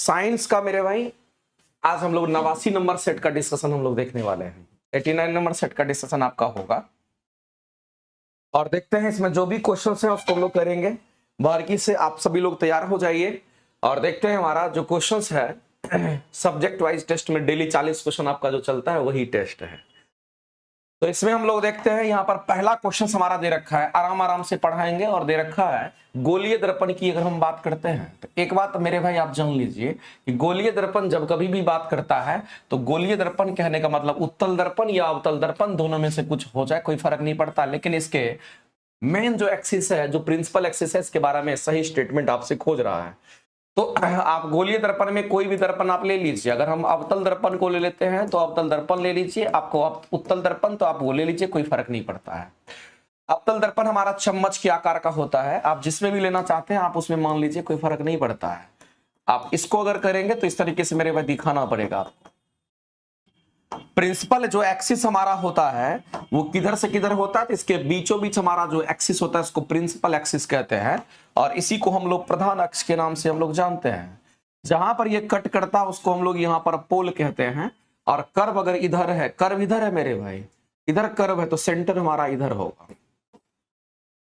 Science का मेरे भाई आज हम लोग 89 नंबर सेट का डिस्कशन हम लोग देखने वाले हैं। 89 नंबर सेट का डिस्कशन आपका होगा और देखते हैं इसमें जो भी क्वेश्चन है उसको हम लोग करेंगे। बाकी से आप सभी लोग तैयार हो जाइए और देखते हैं हमारा जो क्वेश्चन है सब्जेक्ट वाइज टेस्ट में डेली 40 क्वेश्चन आपका जो चलता है वही टेस्ट है। तो इसमें हम लोग देखते हैं यहाँ पर पहला क्वेश्चन हमारा दे रखा है, आराम आराम से पढ़ाएंगे और दे रखा है गोलीय दर्पण की। अगर हम बात करते हैं तो एक बात मेरे भाई आप जान लीजिए कि गोलीय दर्पण जब कभी भी बात करता है तो गोलीय दर्पण कहने का मतलब उत्तल दर्पण या अवतल दर्पण, दोनों में से कुछ हो जाए, कोई फर्क नहीं पड़ता। लेकिन इसके मेन जो एक्सिस है, जो प्रिंसिपल एक्सिस है, इसके बारे में सही स्टेटमेंट आपसे खोज रहा है। तो आप गोलीय दर्पण में कोई भी दर्पण आप ले लीजिए। अगर हम अवतल दर्पण को ले लेते हैं तो अवतल दर्पण ले लीजिए, आपको उत्तल दर्पण तो आप वो ले लीजिए, कोई फर्क नहीं पड़ता है। अवतल दर्पण हमारा चम्मच के आकार का होता है, आप जिसमें भी लेना चाहते हैं आप उसमें मान लीजिए, कोई फर्क नहीं पड़ता है। आप इसको अगर करेंगे तो इस तरीके से मेरे भाई दिखाना पड़ेगा आपको। प्रिंसिपल जो एक्सिस हमारा होता है वो किधर से किधर होता है, तो इसके बीचों बीच हमारा जो एक्सिस होता है उसको प्रिंसिपल एक्सिस कहते हैं और इसी को हम लोग प्रधान अक्ष के नाम से हम लोग जानते हैं। जहां पर ये कट करता है उसको हम लोग यहाँ पर पोल कहते हैं। और कर्व अगर इधर है, कर्व इधर है मेरे भाई, इधर कर्व है तो सेंटर हमारा इधर होगा।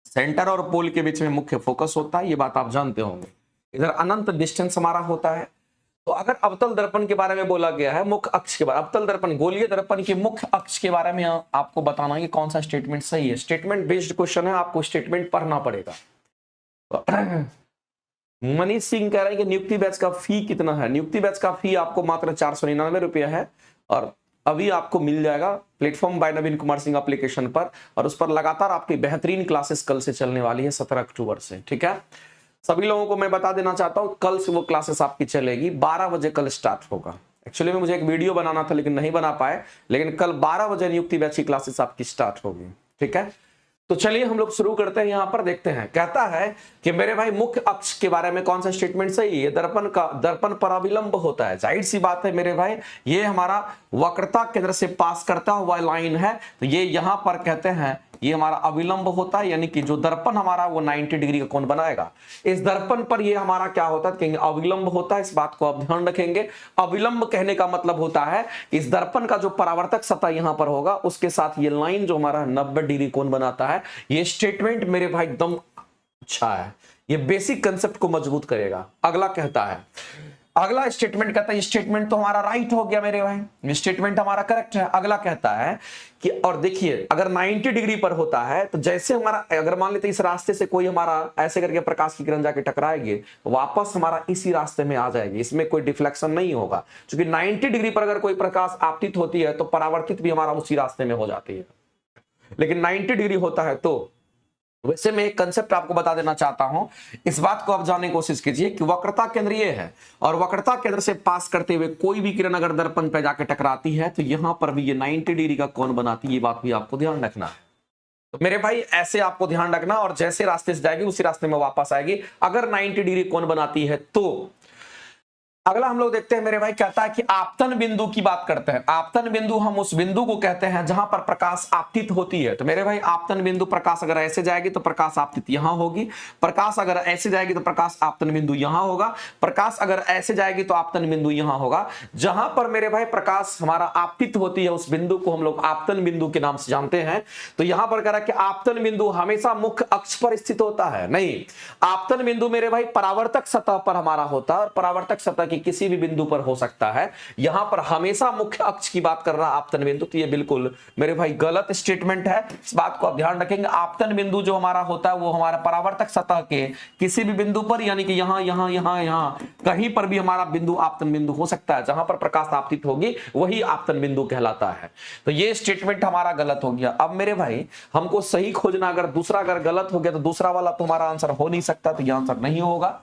सेंटर और पोल के बीच में मुख्य फोकस होता है, ये बात आप जानते होंगे। इधर अनंत डिस्टेंस हमारा होता है। तो अगर अवतल दर्पण के बारे में बोला गया है, मुख्य अक्ष के बारे, अवतल दर्पण गोलीय दर्पण के मुख्य अक्ष के बारे में आपको बताना है कि कौन सा स्टेटमेंट सही है। स्टेटमेंट बेस्ड क्वेश्चन है, आपको स्टेटमेंट पढ़ना पड़ेगा। मनीष सिंह कह रहे हैं कि नियुक्ति बैच का फी कितना है। नियुक्ति बैच का फी आपको मात्र 499 रुपया है और अभी आपको मिल जाएगा प्लेटफॉर्म बाय नवीन कुमार सिंह एप्लीकेशन पर। और उस पर लगातार आपकी बेहतरीन क्लासेस कल से चलने वाली है 17 अक्टूबर से। ठीक है, सभी लोगों को मैं बता देना चाहता हूं कल से वो क्लासेस आपकी चलेगी, 12 बजे कल स्टार्ट होगा। एक्चुअली में मुझे एक वीडियो बनाना था लेकिन नहीं बना पाए, लेकिन कल 12 बजे नियुक्ति बैच की क्लासेस आपकी स्टार्ट होगी। ठीक है, तो चलिए हम लोग शुरू करते हैं। यहां पर देखते हैं, कहता है कि मेरे भाई मुख्य अक्ष के बारे में कौन सा स्टेटमेंट सही है। दर्पण पर अविलंब होता है, जाहिर सी बात है मेरे भाई, ये हमारा वक्रता केंद्र से पास करता हुआ लाइन है, तो ये यहां पर कहते हैं ये हमारा अविलंब होता है, यानी कि जो दर्पण हमारा वो 90 डिग्री का कोण बनाएगा। इस दर्पण पर ये हमारा क्या होता है, कहेंगे अविलंब होता है। इस बात को आप ध्यान रखेंगे। अविलंब कहने का मतलब होता है इस दर्पण का जो परावर्तक सतह यहां पर होगा उसके साथ ये लाइन जो हमारा 90 डिग्री कोण बनाता है। ये स्टेटमेंट मेरे भाई एकदम अच्छा है, ये बेसिक कंसेप्ट को मजबूत करेगा। अगला कहता है, अगला स्टेटमेंट कहता है, स्टेटमेंट तो हमारा राइट हो गया मेरे भाई, स्टेटमेंट हमारा करेक्ट है। अगला कहता है कि और देखिए अगर 90 डिग्री पर होता है तो जैसे हमारा, अगर मान लेते इस रास्ते से कोई हमारा ऐसे करके प्रकाश की किरण जाके टकराएगी तो वापस हमारा इसी रास्ते में आ जाएगी, इसमें कोई डिफ्लेक्शन नहीं होगा। क्योंकि 90 डिग्री पर अगर कोई प्रकाश आपतित होती है तो परावर्तित भी हमारा उसी रास्ते में हो जाती है। लेकिन 90 डिग्री होता है तो वैसे मैं एक कंसेप्ट आपको बता देना चाहता हूं, इस बात को आप जानने की कोशिश कीजिए कि वक्रता केंद्र ये है और वक्रता केंद्र से पास करते हुए कोई भी किरण अगर दर्पण पे जाके टकराती है तो यहां पर भी ये 90 डिग्री का कोण बनाती है। ये बात भी आपको ध्यान रखना है। तो मेरे भाई ऐसे आपको ध्यान रखना, और जैसे रास्ते से जाएगी उसी रास्ते में वापस आएगी अगर 90 डिग्री कोण बनाती है तो। अगला हम लोग देखते हैं मेरे भाई, कहता है कि आपतन बिंदु की बात करते हैं। आपतन बिंदु हम उस बिंदु को कहते हैं जहां पर प्रकाश आपतित होती है। तो मेरे भाई आपतन बिंदु, प्रकाश अगर ऐसे जाएगी तो प्रकाश आपतित यहां होगी, प्रकाश अगर ऐसे जाएगी तो प्रकाश आपतन बिंदु यहां होगा, प्रकाश अगर ऐसे जाएगी तो आपतन बिंदु यहां होगा। जहां पर मेरे भाई प्रकाश हमारा आपतित होती है उस बिंदु को हम लोग आपतन बिंदु के नाम से जानते हैं। तो यहां पर कह रहा है कि आपतन बिंदु हमेशा मुख्य अक्ष पर स्थित होता है। नहीं, आपतन बिंदु मेरे भाई परावर्तक सतह पर हमारा होता है और परावर्तक सतह किसी भी बिंदु पर हो सकता है। यहां पर हमेशा मुख्य अक्ष की बात कर रहा आपतन बिंदु, तो ये बिल्कुल मेरे भाई गलत स्टेटमेंट है। इस बात को आप ध्यान रखेंगे। आपतन बिंदु जो हमारा होता है वो हमारा परावर्तक सतह के किसी भी बिंदु पर, यानी कि यहां यहां यहां यहां कहीं पर भी हमारा बिंदु आपतन बिंदु हो सकता है। जहां पर प्रकाश आपतित होगी वही आपतन बिंदु कहलाता है। तो ये स्टेटमेंट हमारा गलत हो गया। अब मेरे भाई हमको सही खोजना, अगर दूसरा अगर गलत हो गया तो दूसरा वाला तो हमारा आंसर हो नहीं सकता, तो ये आंसर नहीं होगा।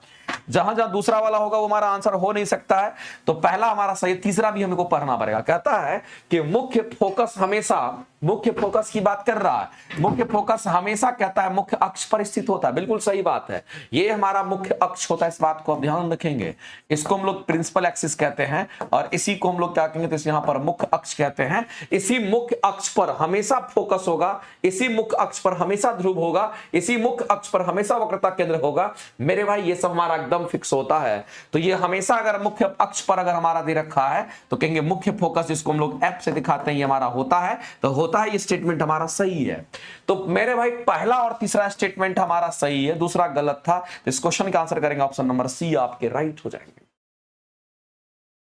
जहां जहां दूसरा वाला होगा वो हमारा आंसर हो नहीं सकता है। तो पहला हमारा सही, तीसरा भी हमको पढ़ना पड़ेगा। कहता है कि मुख्य फोकस हमेशा, मुख्य फोकस की बात कर रहा है, मुख्य फोकस हमेशा कहता है मुख्य अक्ष पर स्थित होता है। बिल्कुल सही बात है, ये हमारा मुख्य अक्ष होता है। इस बात को आप ध्यान रखेंगे। इसको हम लोग प्रिंसिपल एक्सिस कहते हैं और इसी को हम लोग क्या कहेंगे, तो यहां पर मुख्य अक्ष कहते हैं। इसी मुख्य अक्ष पर हमेशा फोकस होगा, इसी मुख्य अक्ष पर हमेशा ध्रुव होगा, इसी मुख्य अक्ष पर हमेशा वक्रता केंद्र होगा। मेरे भाई ये सब हमारा एकदम एकदम फिक्स होता है तो ये हमेशा अगर मुख्य अक्ष पर अगर हमारा दे रखा है तो कहेंगे मुख्य फोकस, जिसको हम लोग एफ से दिखाते हैं, ये हमारा होता है, तो होता है, ये स्टेटमेंट हमारा सही है। तो मेरे भाई पहला और तीसरा स्टेटमेंट हमारा सही है, दूसरा गलत था। तो इस क्वेश्चन का आंसर करेंगे ऑप्शन नंबर सी, आपके राइट हो जाएंगे।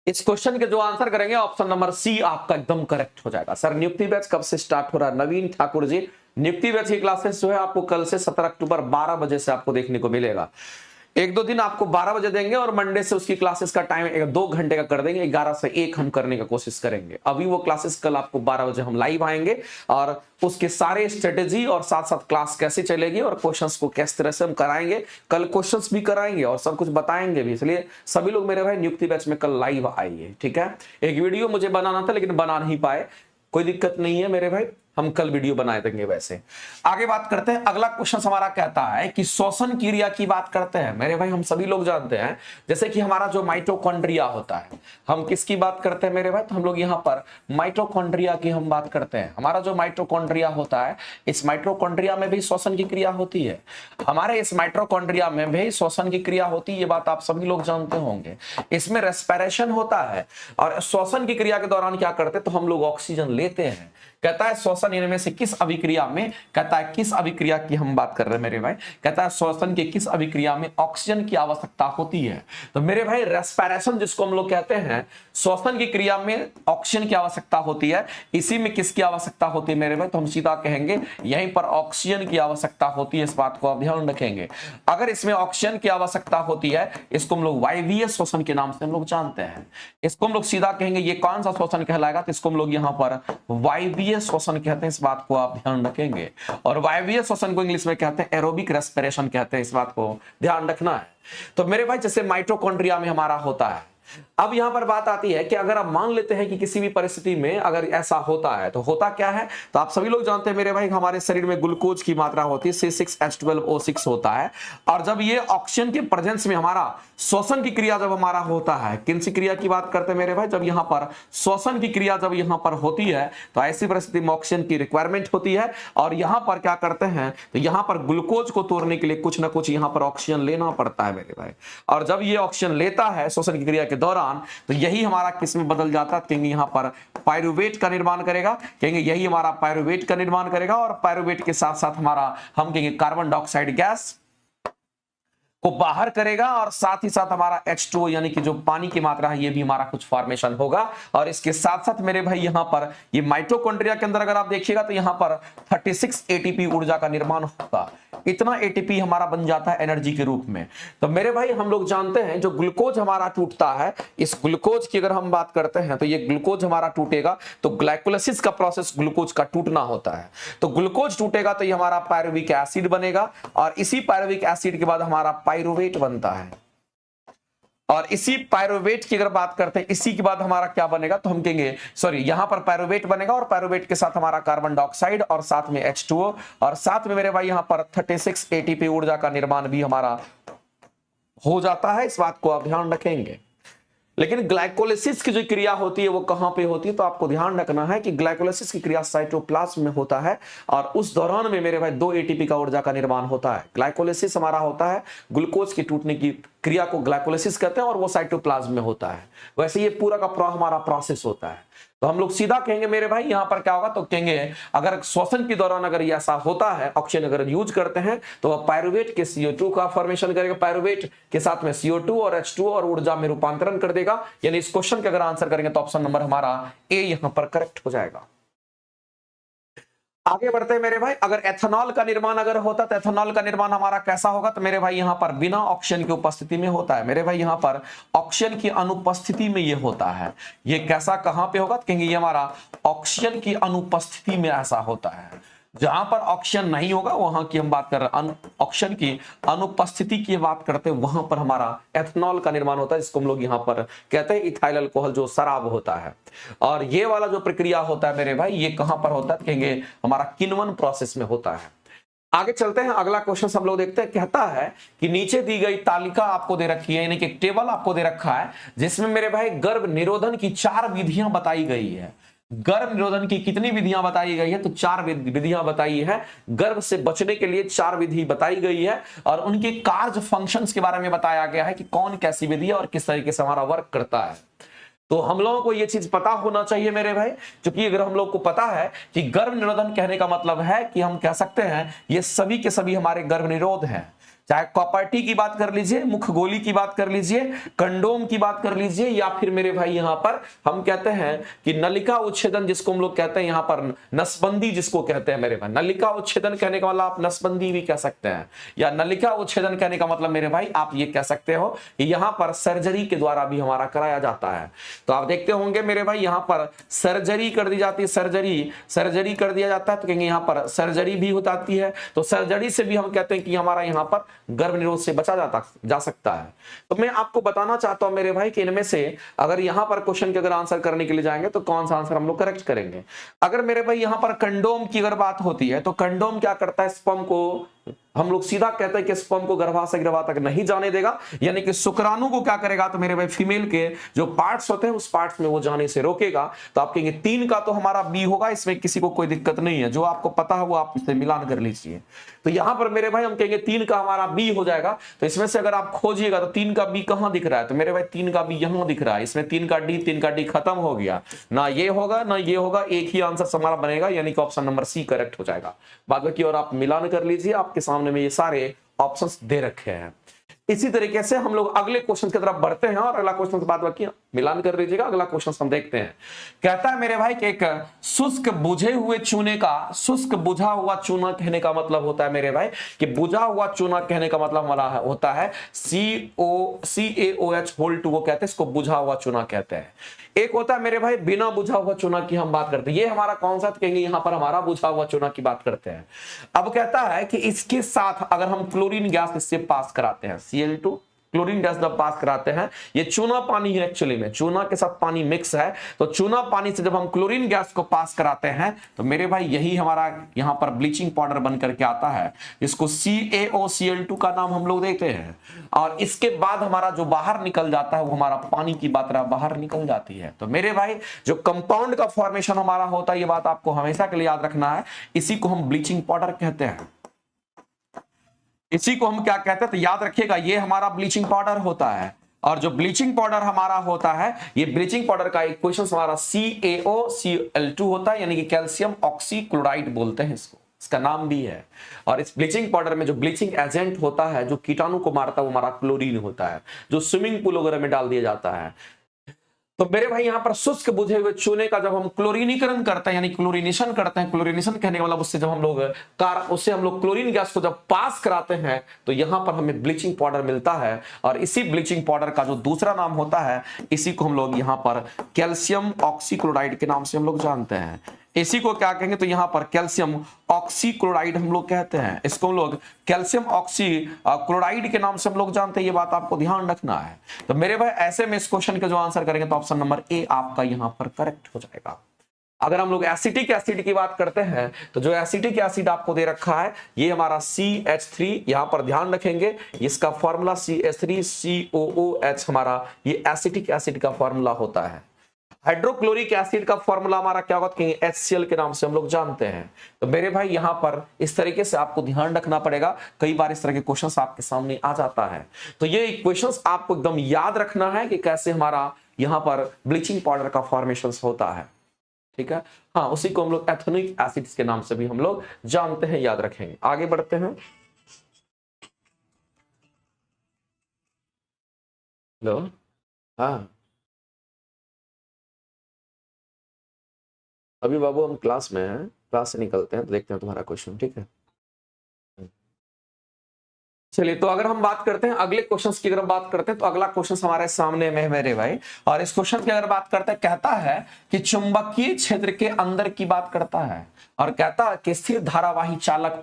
इस क्वेश्चन के जो आंसर करेंगे ऑप्शन नंबर सी आपका एकदम करेक्ट हो जाएगा। सर नियुक्ति बैच कब से स्टार्ट हो रहा है? नवीन ठाकुर जी, नियुक्ति बैच की क्लासेस जो है आपको कल से 17 अक्टूबर 12 बजे से आपको देखने को मिलेगा। एक दो दिन आपको 12 बजे देंगे और मंडे से उसकी क्लासेस का टाइम 2 घंटे का कर देंगे, 11 से 1 हम करने का कोशिश करेंगे। अभी वो क्लासेस कल आपको 12 बजे हम लाइव आएंगे और उसके सारे स्ट्रेटेजी और साथ साथ क्लास कैसे चलेगी और क्वेश्चंस को किस तरह से हम कराएंगे, कल क्वेश्चंस भी कराएंगे और सब कुछ बताएंगे भी। इसलिए सभी लोग मेरे भाई नियुक्ति बैच में कल लाइव आइए, ठीक है। एक वीडियो मुझे बनाना था लेकिन बना नहीं पाए, कोई दिक्कत नहीं है मेरे भाई, हम कल वीडियो बनाए देंगे। वैसे आगे बात करते हैं। अगला क्वेश्चन हमारा कहता है कि श्वसन क्रिया की बात करते हैं मेरे भाई। हम सभी लोग जानते हैं जैसे कि हमारा जो माइटोकॉन्ड्रिया होता है, हम किसकी बात करते हैं मेरे भाई? तो हम लोग यहाँ पर माइटोकॉन्ड्रिया की हम बात करते हैं। हमारा जो माइटोकॉन्ड्रिया होता है, इस माइटोकॉन्ड्रिया में भी श्वसन की क्रिया होती है। हमारे इस माइटोकॉन्ड्रिया में भी श्वसन की क्रिया होती है, ये बात आप सभी लोग जानते होंगे। इसमें रेस्पिरेशन होता है और श्वसन की क्रिया के दौरान क्या करते हैं, तो हम लोग ऑक्सीजन लेते हैं। कहता है श्वसन इनमें से किस अभिक्रिया में, कहता है किस अभिक्रिया की हम बात कर रहे हैं मेरे भाई? कहता है श्वसन के किस अभिक्रिया में ऑक्सीजन की आवश्यकता होती है? तो मेरे भाई रेस्पिरेशन जिसको हम लोग कहते हैं, श्वसन की क्रिया में ऑक्सीजन की आवश्यकता होती है। इसी में किसकी आवश्यकता होती है मेरे भाई? तो हम सीधा कहेंगे यहीं पर ऑक्सीजन की आवश्यकता होती है। इस बात को आप ध्यान रखेंगे। अगर इसमें ऑक्सीजन की आवश्यकता होती है, इसको हम लोग वायवीय श्वसन के नाम से हम लोग जानते हैं। इसको हम लोग सीधा कहेंगे ये कौन सा श्वसन कहलाएगा? तो इसको हम लोग यहाँ पर वायवीय श्वसन कहते हैं। इस बात को आप ध्यान रखेंगे। और वायवीय श्वसन को इंग्लिश में कहते हैं एरोबिक रेस्पिरेशन कहते हैं। इस बात को ध्यान रखना है। तो मेरे भाई जैसे माइटोकॉन्ड्रिया में हमारा होता है, अब यहां पर बात आती है कि अगर आप मान लेते हैं कि किसी भी परिस्थिति में अगर ऐसा होता है तो होता क्या है? तो आप सभी लोग जानते हैं मेरे भाई हमारे शरीर में ग्लूकोज की मात्रा होती है, C6H12O6 होता है। और जब ये ऑक्सीजन के प्रेजेंस में हमारा श्वसन की क्रिया जब हमारा होता है, किन सी क्रिया की बात करते हैं मेरे भाई? जब यहां पर श्वसन की क्रिया जब यहां पर होती है तो ऐसी परिस्थिति में ऑक्सीजन की रिक्वायरमेंट होती है। और यहां पर क्या करते हैं, तो यहां पर ग्लूकोज को तोड़ने के लिए कुछ ना कुछ यहां पर ऑक्सीजन लेना पड़ता है मेरे भाई। और जब ये ऑक्सीजन लेता है श्वसन की क्रिया के दौरान, तो यही हमारा किस में बदल जाता है? कहेंगे यहां पर पायरुवेट का निर्माण करेगा। कहेंगे यही हमारा पायरुवेट का निर्माण करेगा। और पायरुवेट के साथ साथ हमारा हम कहेंगे कार्बन डाइऑक्साइड गैस को बाहर करेगा। और साथ ही साथ हमारा H2O यानी कि जो पानी की मात्रा है, ये भी हमारा कुछ फॉर्मेशन होगा। और इसके साथ साथ मेरे भाई यहां पर ये माइटोकॉन्ड्रिया के अंदर अगर आप देखिएगा तो यहां पर 36 एटीपी ऊर्जा का निर्माण होगा। इतना एटीपी हमारा बन जाता है एनर्जी के रूप में। तो मेरे भाई हम लोग जानते हैं जो ग्लूकोज हमारा टूटता है, इस ग्लूकोज की अगर हम बात करते हैं तो ये ग्लूकोज हमारा टूटेगा तो ग्लाइकोलाइसिस का प्रोसेस ग्लूकोज का टूटना होता है। तो ग्लूकोज टूटेगा तो ये हमारा पायरुविक एसिड बनेगा। और इसी पायरुविक एसिड के बाद हमारा पायरुवेट बनता है। और इसी पायरुवेट की अगर बात करते हैं, इसी के बाद हमारा क्या बनेगा? तो हम कहेंगे सॉरी, यहां पर पायरुवेट बनेगा और पायरुवेट के साथ हमारा कार्बन डाइऑक्साइड और साथ में H2O और साथ में मेरे भाई यहां पर 36 एटीपी ऊर्जा का निर्माण भी हमारा हो जाता है। इस बात को आप ध्यान रखेंगे। लेकिन ग्लाइकोलाइसिस की जो क्रिया होती है वो कहां पे होती है? तो आपको ध्यान रखना है कि ग्लाइकोलाइसिस की क्रिया साइटोप्लाज्म में होता है। और उस दौरान में मेरे भाई 2 एटीपी का ऊर्जा का निर्माण होता है। ग्लाइकोलाइसिस हमारा होता है, ग्लूकोज की टूटने की क्रिया को ग्लाइकोलाइसिस कहते हैं और वो साइटोप्लाज्म में होता है। वैसे ये पूरा का पूरा हमारा प्रोसेस होता है। तो हम लोग सीधा कहेंगे मेरे भाई यहां पर क्या होगा? तो कहेंगे अगर श्वसन के दौरान अगर ये ऐसा होता है, ऑक्सीजन अगर यूज करते हैं तो वह पायरुवेट के CO2 का फॉर्मेशन करेगा, पायरुवेट के साथ में CO2 और H2O और ऊर्जा में रूपांतरण कर देगा। यानी इस क्वेश्चन का अगर आंसर करेंगे तो ऑप्शन नंबर हमारा ए यहां पर करेक्ट हो जाएगा। आगे बढ़ते हैं मेरे भाई। अगर एथेनॉल का निर्माण अगर होता तो एथेनॉल का निर्माण हमारा कैसा होगा? तो मेरे भाई यहां पर बिना ऑक्सीजन की उपस्थिति में होता है। मेरे भाई यहां पर ऑक्सीजन की अनुपस्थिति में ये होता है। ये कैसा कहां पे होगा? तो कहेंगे ये हमारा ऑक्सीजन की अनुपस्थिति में ऐसा होता है। जहां पर ऑक्सीजन नहीं होगा वहां की हम बात कर रहे हैं, ऑक्सीजन की अनुपस्थिति की बात करते हैं, वहां पर हमारा एथेनॉल का निर्माण होता है। इसको हम लोग यहां पर कहते हैं इथाइल अल्कोहल, जो शराब होता है। और ये वाला जो प्रक्रिया होता है मेरे भाई, ये कहां पर होता है? कहेंगे हमारा किण्वन प्रोसेस में होता है। आगे चलते हैं। अगला क्वेश्चन हम लोग देखते हैं। कहता है कि नीचे दी गई तालिका आपको दे रखी है, यानी कि टेबल आपको दे रखा है, जिसमें मेरे भाई गर्भ निरोधन की 4 विधियां बताई गई है। गर्भ निरोधन की कितनी विधियां बताई गई है? तो 4 विधियां बताई है। गर्भ से बचने के लिए 4 विधि बताई गई है और उनके कार्य फंक्शंस के बारे में बताया गया है कि कौन कैसी विधि है और किस तरीके से हमारा वर्क करता है। तो हम लोगों को यह चीज पता होना चाहिए मेरे भाई, क्योंकि अगर हम लोग को पता है कि गर्भ निरोधन कहने का मतलब है कि हम कह सकते हैं ये सभी के सभी हमारे गर्भ निरोध हैं। चाहे कॉपर्टी की बात कर लीजिए, मुखगोली की बात कर लीजिए, कंडोम की बात कर लीजिए, या फिर मेरे भाई यहां पर हम कहते हैं कि नलिका उच्छेदन जिसको हम लोग कहते हैं यहां पर नसबंदी जिसको कहते हैं मेरे भाई। नलिका उच्छेदन कहने का मतलब आप नसबंदी भी कह सकते हैं, या नलिका उच्छेदन कहने का मतलब मेरे भाई आप ये कह सकते हो कि यहां पर सर्जरी के द्वारा भी हमारा कराया जाता है। तो आप देखते होंगे मेरे भाई यहां पर सर्जरी कर दी जाती है, सर्जरी कर दिया जाता है, तो कहेंगे यहां पर सर्जरी भी हो जाती है। तो सर्जरी से भी हम कहते हैं कि हमारा यहां पर गर्भ निरोध से बचा जा सकता है। तो मैं आपको बताना चाहता हूं मेरे भाई कि इनमें से अगर यहां पर क्वेश्चन के अगर आंसर करने के लिए जाएंगे तो कौन सा आंसर हम लोग करेक्ट करेंगे। अगर मेरे भाई यहां पर कंडोम की अगर बात होती है तो कंडोम क्या करता है, स्पर्म को हम लोग सीधा कहते हैं कि स्पर्म को गर्भाशय ग्रवा तक नहीं जाने देगा, यानी कि शुक्राणु को क्या करेगा तो मेरे भाई फीमेल के जो पार्ट्स होते हैं उस पार्ट्स में वो जाने से रोकेगा। तो आप कहेंगे 3 का तो हमारा बी होगा, इसमें किसी को कोई दिक्कत नहीं है, जो आपको पता है वो आप इससे मिलान कर लीजिए। तो यहां पर मेरे भाई हम कहेंगे 3 का हमारा बी हो जाएगा। तो इसमें से अगर आप खोजिएगा तो 3 का बी कहां दिख रहा है, तो मेरे भाई 3 का बी यहां दिख रहा है। इसमें 3 का डी खत्म हो गया, ना ये होगा ना ये होगा, एक ही आंसर हमारा बनेगा, यानी कि ऑप्शन नंबर सी करेक्ट हो जाएगा। बाकी और आप मिलान कर लीजिए, आपके सामने में ये सारे ऑप्शंस दे रखे हैं। इसी तरीके से हम लोग अगले क्वेश्चन की तरफ बढ़ते हैं और अगला क्वेश्चन बाद बाकी मिलान कर लीजिएगा। अगला क्वेश्चन हम देखते हैं। कहता है मेरे भाई कि एक शुष्क बुझे हुए चूने का, शुष्क बुझा हुआ चूना कहने का मतलब होता है मेरे भाई कि बुझा हुआ चूना कहने का मतलब हमारा होता है CaOH होल टू, वो कहते हैं इसको बुझा हुआ चूना कहते हैं। एक होता है मेरे भाई बिना बुझा हुआ चूना की हम बात करते हैं, ये हमारा कौन सा कहेंगे, यहां पर हमारा बुझा हुआ चूना की बात करते हैं। अब कहता है कि इसके साथ अगर हम क्लोरीन गैस इससे पास कराते हैं, Cl2 क्लोरीन गैस जब पास कराते हैं, ये चूना पानी है एक्चुअली में, चूना के साथ पानी मिक्स है, तो चूना पानी से जब हम क्लोरीन गैस को पास कराते हैं तो मेरे भाई यही हमारा यहां पर ब्लीचिंग पाउडर बन करके आता है, इसको CaOCl2 का नाम हम लोग देते हैं। और इसके बाद हमारा जो बाहर निकल जाता है वो हमारा पानी की मात्रा बाहर निकल जाती है। तो मेरे भाई जो कंपाउंड का फॉर्मेशन हमारा होता है, ये बात आपको हमेशा के लिए याद रखना है, इसी को हम ब्लीचिंग पाउडर कहते हैं। इसी को हम क्या कहते हैं, तो याद रखिएगा ये हमारा ब्लीचिंग पाउडर होता है। और जो ब्लीचिंग पाउडर हमारा होता है, ये ब्लीचिंग पाउडर का एक क्वेश्चन हमारा CaOCl2 होता है, यानी कि कैल्शियम ऑक्सीक्लोराइड बोलते हैं इसको, इसका नाम भी है। और इस ब्लीचिंग पाउडर में जो ब्लीचिंग एजेंट होता है, जो कीटाणु को मारता है, वो हमारा क्लोरीन होता है, जो स्विमिंग पूल वगैरह में डाल दिया जाता है। तो मेरे भाई यहां पर शुष्क बुझे हुए चूने का जब हम क्लोरीनीकरण करते हैं, यानी क्लोरीनेशन करते हैं, क्लोरीनेशन कहने का मतलब उससे जब हम लोग उससे हम लोग क्लोरीन गैस को जब पास कराते हैं तो यहां पर हमें ब्लीचिंग पाउडर मिलता है। और इसी ब्लीचिंग पाउडर का जो दूसरा नाम होता है, इसी को हम लोग यहां पर कैल्शियम ऑक्सीक्लोराइड के नाम से हम लोग जानते हैं। इसी को क्या कहेंगे, तो यहां पर कैल्शियम ऑक्सीक्लोराइड हम लोग कहते हैं, इसको हम लोग कैल्शियम ऑक्सीक्लोराइड के नाम से हम लोग जानते हैं। ये बात आपको ध्यान रखना है। तो मेरे भाई ऐसे में इस क्वेश्चन के जो आंसर करेंगे तो ऑप्शन नंबर ए आपका यहां पर करेक्ट हो जाएगा। अगर हम लोग एसिटिक एसिड की बात करते हैं तो जो एसिटिक एसिड आपको दे रखा है ये हमारा CH3, यहां पर ध्यान रखेंगे इसका फॉर्मूला CH3COOH हमारा ये एसिटिक एसिड का फॉर्मूला होता है। हाइड्रोक्लोरिक एसिड का फॉर्मूला हमारा क्या होगा, HCl के नाम से हम लोग जानते हैं। तो मेरे भाई यहां पर इस तरीके से आपको ध्यान रखना पड़ेगा, कई बार इस तरह के क्वेश्चंस आपके सामने आ जाता है। तो ये क्वेश्चंस आपको एकदम याद रखना है कि कैसे हमारा यहां पर ब्लीचिंग पाउडर का फॉर्मेशन होता है, ठीक है। हाँ, उसी को हम लोग एथेनिक एसिड्स के नाम से भी हम लोग जानते हैं, याद रखेंगे। आगे बढ़ते हैं। हेलो, हाँ अभी बाबू हम क्लास में हैं, क्लास से निकलते हैं तो देखते हैं तुम्हारा क्वेश्चन, ठीक है। चलिए, तो अगर हम बात करते हैं अगले क्वेश्चंस की, अगर बात करते हैं तो अगला क्वेश्चन हमारे सामने में है मेरे भाई। और इस क्वेश्चन की अगर बात करते हैं, कहता है कि चुंबकीय क्षेत्र के अंदर की बात करता है। और कहता है कि स्थिर धारावाही चालक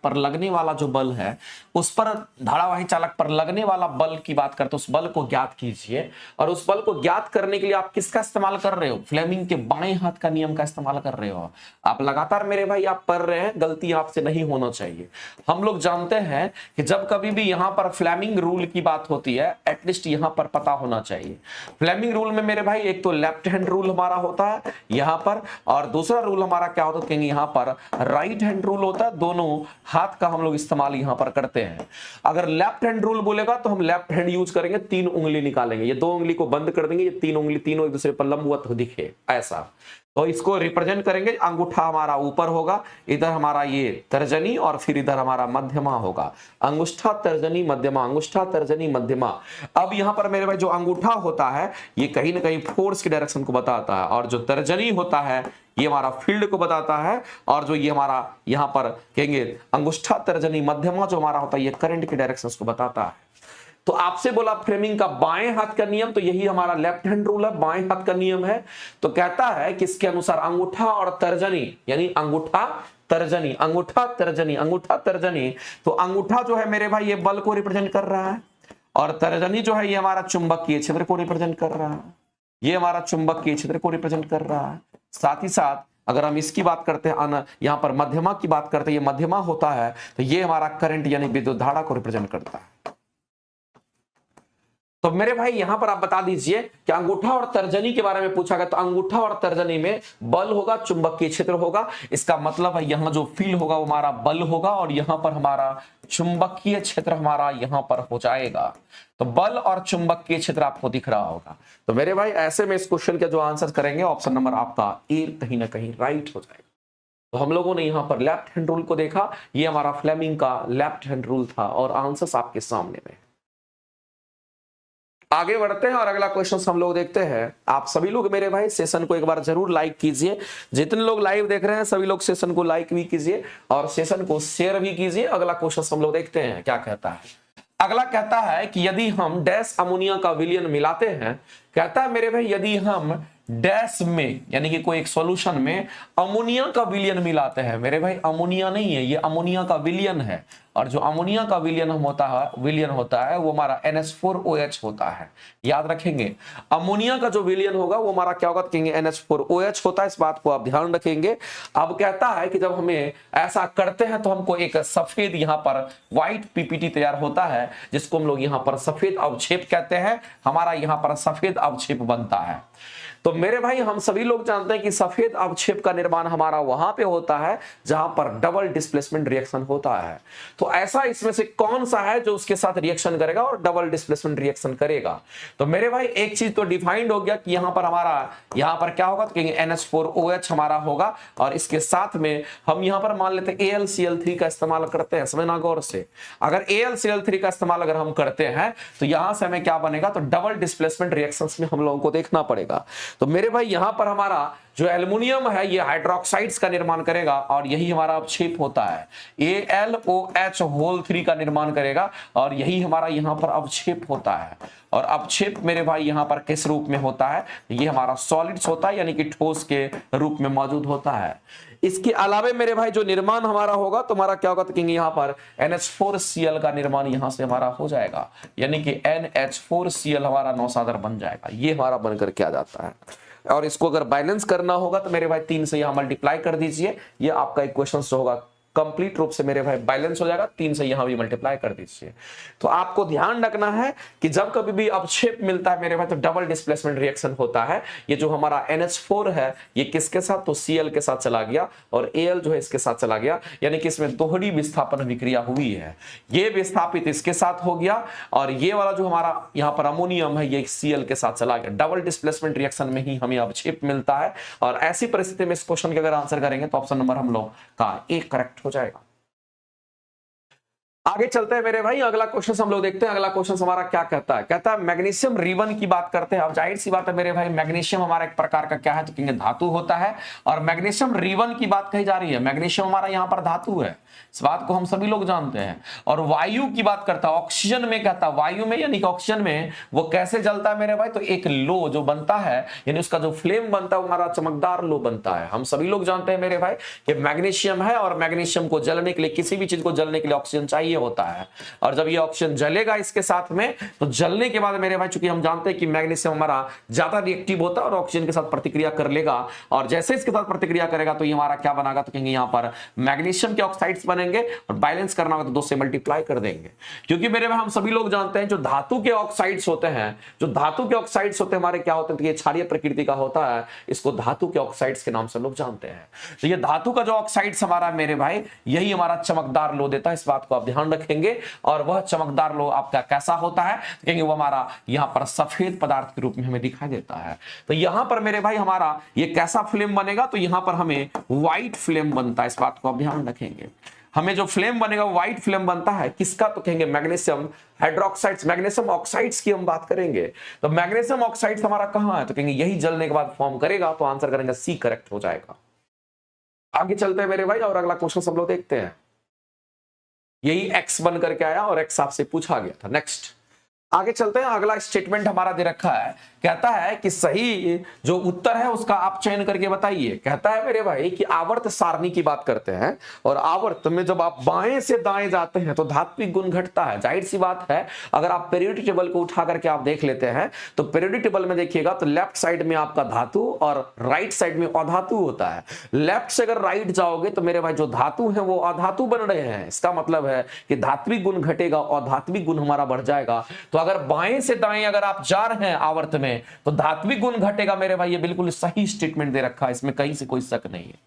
पर लगने वाला जो बल है, उस पर धारावाही चालक पर लगने वाला बल की बात करते उस बल को ज्ञात कीजिए। और उस बल को ज्ञात करने के लिए आप किसका इस्तेमाल कर रहे हो? फ्लेमिंग के बाएं हाथ का नियम का इस्तेमाल कर रहे हो। आप लगातार मेरे भाई आप पढ़ रहे हैं, गलती आपसे नहीं होना चाहिए। हम लोग जानते हैं कि जब कभी भी यहां पर फ्लेमिंग रूल की बात होती है, एटलीस्ट यहां पर पता होना चाहिए। फ्लेमिंग रूल में मेरे भाई एक तो लेफ्ट हैंड रूल हमारा होता है यहां पर, और दूसरा रूल हमारा क्या होता है, यहां पर राइट हैंड रूल होता है। दोनों हाथ का हम लोग इस्तेमाल यहां पर करते हैं। अगर लेफ्ट हैंड रूल बोलेगा तो हम लेफ्ट हैंड यूज करेंगे, 3 उंगली निकालेंगे, ये 2 उंगली को बंद कर देंगे, ये 3 उंगली तीनों एक दूसरे पर लंबवत दिखे ऐसा। तो इसको रिप्रेजेंट करेंगे, अंगूठा हमारा ऊपर होगा, इधर हमारा ये तर्जनी और फिर इधर हमारा मध्यमा होगा। अंगुष्ठा तर्जनी मध्यमा, अंगुष्ठा तर्जनी मध्यमा। अब यहां पर मेरे भाई जो अंगूठा होता है ये कहीं ना कहीं फोर्स की डायरेक्शन को बताता है, और जो तर्जनी होता है ये हमारा फील्ड को बताता है, और जो ये हमारा यहां पर कहेंगे अंगुष्ठा तर्जनी मध्यमा जो हमारा होता है ये करंट की डायरेक्शन को बताता है। तो आपसे बोला फ्लेमिंग का बाएं हाथ का नियम, तो यही हमारा लेफ्ट हैंड रूल है, बाएं हाथ का नियम है। तो कहता है कि इसके अनुसार अंगूठा और तर्जनी, यानी अंगूठा तर्जनी, अंगूठा तर्जनी, अंगूठा तर्जनी। तो अंगूठा जो है मेरे भाई ये बल को रिप्रेजेंट कर रहा है, और तर्जनी जो है ये हमारा चुंबकीय क्षेत्र को रिप्रेजेंट कर रहा है, ये हमारा चुंबकीय क्षेत्र को रिप्रेजेंट कर रहा है। साथ ही साथ अगर हम इसकी बात करते हैं, यहां पर मध्यमा की बात करते हैं, ये मध्यमा होता है, तो ये हमारा करंट यानी विद्युत धारा को रिप्रेजेंट करता है। तो मेरे भाई यहां पर आप बता दीजिए कि अंगूठा और तर्जनी के बारे में पूछा गया, तो अंगूठा और तर्जनी में बल होगा, चुंबकीय क्षेत्र होगा। इसका मतलब है यहां जो फील्ड होगा वो हमारा बल होगा, और यहां पर हमारा चुंबकीय क्षेत्र हमारा यहां पर हो जाएगा। तो बल और चुंबकीय क्षेत्र आपको दिख रहा होगा। तो मेरे भाई ऐसे में इस क्वेश्चन के जो आंसर करेंगे ऑप्शन नंबर आपका ए कहीं ना कहीं राइट हो जाएगा। तो हम लोगों ने यहां पर लेफ्ट हैंड रूल को देखा, ये हमारा फ्लेमिंग का लेफ्ट हैंड रूल था, और आंसर्स आपके सामने में। आगे बढ़ते हैं और अगला क्वेश्चन हम लोग देखते हैं। आप सभी लोग मेरे भाई सेशन को एक बार जरूर लाइक कीजिए, जितने लोग लाइव देख रहे हैं सभी लोग सेशन को लाइक भी कीजिए और सेशन को शेयर भी कीजिए। अगला क्वेश्चन हम लोग देखते हैं क्या कहता है। अगला कहता है कि यदि हम डैश अमोनिया का विलयन मिलाते हैं, कहता है मेरे भाई यदि हम डैश में यानी कि कोई एक सॉल्यूशन में अमोनिया का विलयन मिलाते हैं, मेरे भाई अमोनिया नहीं है, ये अमोनिया का विलयन है, और जो अमोनिया का विलयन होता है वो हमारा NH4OH होता है। याद रखेंगे अमोनिया का जो विलयन होगा वो हमारा क्या होगा, कहेंगे NH4OH होता है, इस बात को आप ध्यान रखेंगे। अब कहता है कि जब हमें ऐसा करते हैं तो हमको एक सफेद यहाँ पर व्हाइट PPT तैयार होता है, जिसको हम लोग यहाँ पर सफेद अवक्षेप कहते हैं। हमारा यहाँ पर सफेद अवक्षेप बनता है। तो मेरे भाई हम सभी लोग जानते हैं कि सफेद अवक्षेप का निर्माण हमारा वहां पे होता है जहां पर डबल डिस्प्लेसमेंट रिएक्शन होता है। तो ऐसा इसमें से कौन सा है जो उसके साथ रिएक्शन करेगा और डबल डिस्प्लेसमेंट रिएक्शन करेगा? तो मेरे भाई एक चीज तो डिफाइंड हो गया कि यहां पर हमारा यहां पर क्या होगा, तो NH4OH हमारा होगा, और इसके साथ में हम यहां पर मान लेते हैं AlCl3 का इस्तेमाल करते हैं। समझना गौर से, अगर AlCl3 का इस्तेमाल अगर हम करते हैं तो यहां से हमें क्या बनेगा, तो डबल डिस्प्लेसमेंट रिएक्शंस में हम लोगों को देखना पड़ेगा। तो मेरे भाई यहां पर हमारा जो एल्युमिनियम है ये हाइड्रोक्साइड्स का निर्माण करेगा, और यही हमारा अवक्षेप होता है, AlOH3 का निर्माण करेगा, और यही हमारा यहां पर अवक्षेप होता है। और अवक्षेप मेरे भाई यहां पर किस रूप में होता है, ये हमारा सॉलिड्स होता है, यानी कि ठोस के रूप में मौजूद होता है। इसके अलावे मेरे भाई जो निर्माण हमारा होगा तो हमारा क्या होगा, तो कहेंगे यहाँ पर NH4Cl का निर्माण यहां से हमारा हो जाएगा, यानी कि NH4Cl हमारा नौसादर बन जाएगा। ये हमारा बनकर क्या जाता है, और इसको अगर बैलेंस करना होगा तो मेरे भाई 3 से यहां मल्टीप्लाई कर दीजिए। ये आपका इक्वेशन जो होगा कंप्लीट रूप से मेरे भाई बैलेंस हो जाएगा, 3 से यहां भी मल्टीप्लाई कर दीजिए। तो आपको ध्यान रखना है कि जब कभी भी अवक्षेप मिलता है मेरे भाई तो डबल डिस्प्लेसमेंट रिएक्शन होता है। ये जो हमारा NH4 है ये किसके साथ, तो Cl के साथ चला गया, और Al जो है इसके साथ चला गया, यानी कि इसमें दोहरी विस्थापन विक्रिया हुई है। ये विस्थापित इसके साथ हो गया, और ये वाला जो हमारा यहाँ पर अमोनियम है ये Cl के साथ चला गया। डबल डिस्प्लेसमेंट रिएक्शन में ही हमें अवक्षेप मिलता है, और ऐसी परिस्थिति में इस क्वेश्चन के अगर आंसर करेंगे तो ऑप्शन नंबर हम लोग का ए करेक्ट हो जाएगा। आगे चलते हैं मेरे भाई, अगला क्वेश्चन हम लोग देखते हैं। अगला क्वेश्चन हमारा क्या कहता है, कहता है मैग्नीशियम रिबन की बात करते हैं। अब जाहिर सी बात है मेरे भाई, मैग्नीशियम हमारा एक प्रकार का क्या है, तो कहेंगे धातु होता है, और मैग्नीशियम रिबन की बात कही जा रही है। मैग्नीशियम हमारा यहाँ पर धातु है, इस बात को हम सभी लोग जानते हैं। और वायु की बात करता है, ऑक्सीजन में कहता है, वायु में यानी कि ऑक्सीजन में वो कैसे जलता है मेरे भाई, तो एक लो जो बनता है, यानी उसका जो फ्लेम बनता है वो हमारा चमकदार लो बनता है। हम सभी लोग जानते हैं मेरे भाई कि मैग्नीशियम है, और मैग्नीशियम को जलने के लिए, किसी भी चीज को जलने के लिए ऑक्सीजन चाहिए होता है। और जब ये ऑक्सीजन जलेगा इसके साथ में, तो जलने के बाद मेरे भाई, चूंकि हम जानते हैं कि मैग्नीशियम हमारा ज्यादा रिएक्टिव होता है और ऑक्सीजन के साथ प्रतिक्रिया कर लेगा, और जैसे इसके साथ प्रतिक्रिया करेगा तो ये हमारा क्या बनेगा, तो कहेंगे यहाँ पर मैग्नीशियम के ऑक्साइड्स बनेंगे, और बैलेंस करना होगा तो 2 से मल्टीप्लाई कर देंगे। क्योंकि मेरे भाई हम सभी लोग जानते हैं जो धातु के ऑक्साइड्स होते हैं, जो धातु के ऑक्साइड्स होते हैं हमारे क्या होते हैं, तो ये क्षारीय प्रकृति का होता है, इसको धातु के ऑक्साइड्स के नाम से लोग जानते हैं। तो ये धातु का जो ऑक्साइड्स हमारा मेरे भाई, यही हमारा चमकदार लो देता है, इस बात को आप ध्यान रखेंगे। और वह चमकदार लो आपका कैसा होता है, तो कहेंगे वो हमारा यहां पर सफेद पदार्थ के रूप में हमें दिखाई देता है। तो यहां पर मेरे भाई हमारा ये कैसा फ्लेम बनेगा, तो यहां पर हमें व्हाइट फ्लेम बनता है, इस बात को आप ध्यान रखेंगे। हमें जो फ्लेम बनेगा वो व्हाइट फ्लेम बनता है, किसका, तो कहेंगे मैग्नीशियम हाइड्रोक्साइड्स, मैग्नीशियम ऑक्साइड्स की हम बात करेंगे। तो मैग्नीशियम ऑक्साइड्स हमारा कहां है, तो कहेंगे यही जलने के बाद फॉर्म करेगा, तो आंसर करेंगे सी करेक्ट हो जाएगा। आगे चलते हैं मेरे भाई, और अगला क्वेश्चन सब लोग देखते हैं। यही एक्स बन करके आया और एक्स आपसे पूछा गया था। नेक्स्ट आगे चलते हैं, अगला स्टेटमेंट हमारा दे रखा है, कहता है कि सही जो उत्तर है उसका आप चयन करके बताइए। कहता है मेरे भाई कि आवर्त सारणी की बात करते हैं, और आवर्त में जब आप बाएं से दाएं जाते हैं तो धात्विक गुण घटता है। जाहिर सी बात है, अगर आप पीरियोडिक टेबल को उठा करके आप देख लेते हैं, तो पीरियोडिक टेबल में देखिएगा तो लेफ्ट साइड में आपका धातु और राइट साइड में अधातु होता है। लेफ्ट से अगर राइट जाओगे तो मेरे भाई जो धातु है वो अधातु बन रहे हैं, इसका मतलब है कि धात्विक गुण घटेगा और धात्विक गुण हमारा बढ़ जाएगा। तो अगर बाएं से दाएं अगर आप जा रहे हैं आवर्त में, तो धात्विक गुण घटेगा मेरे भाई, ये बिल्कुल सही स्टेटमेंट दे रखा है, इसमें कहीं से कोई शक नहीं है।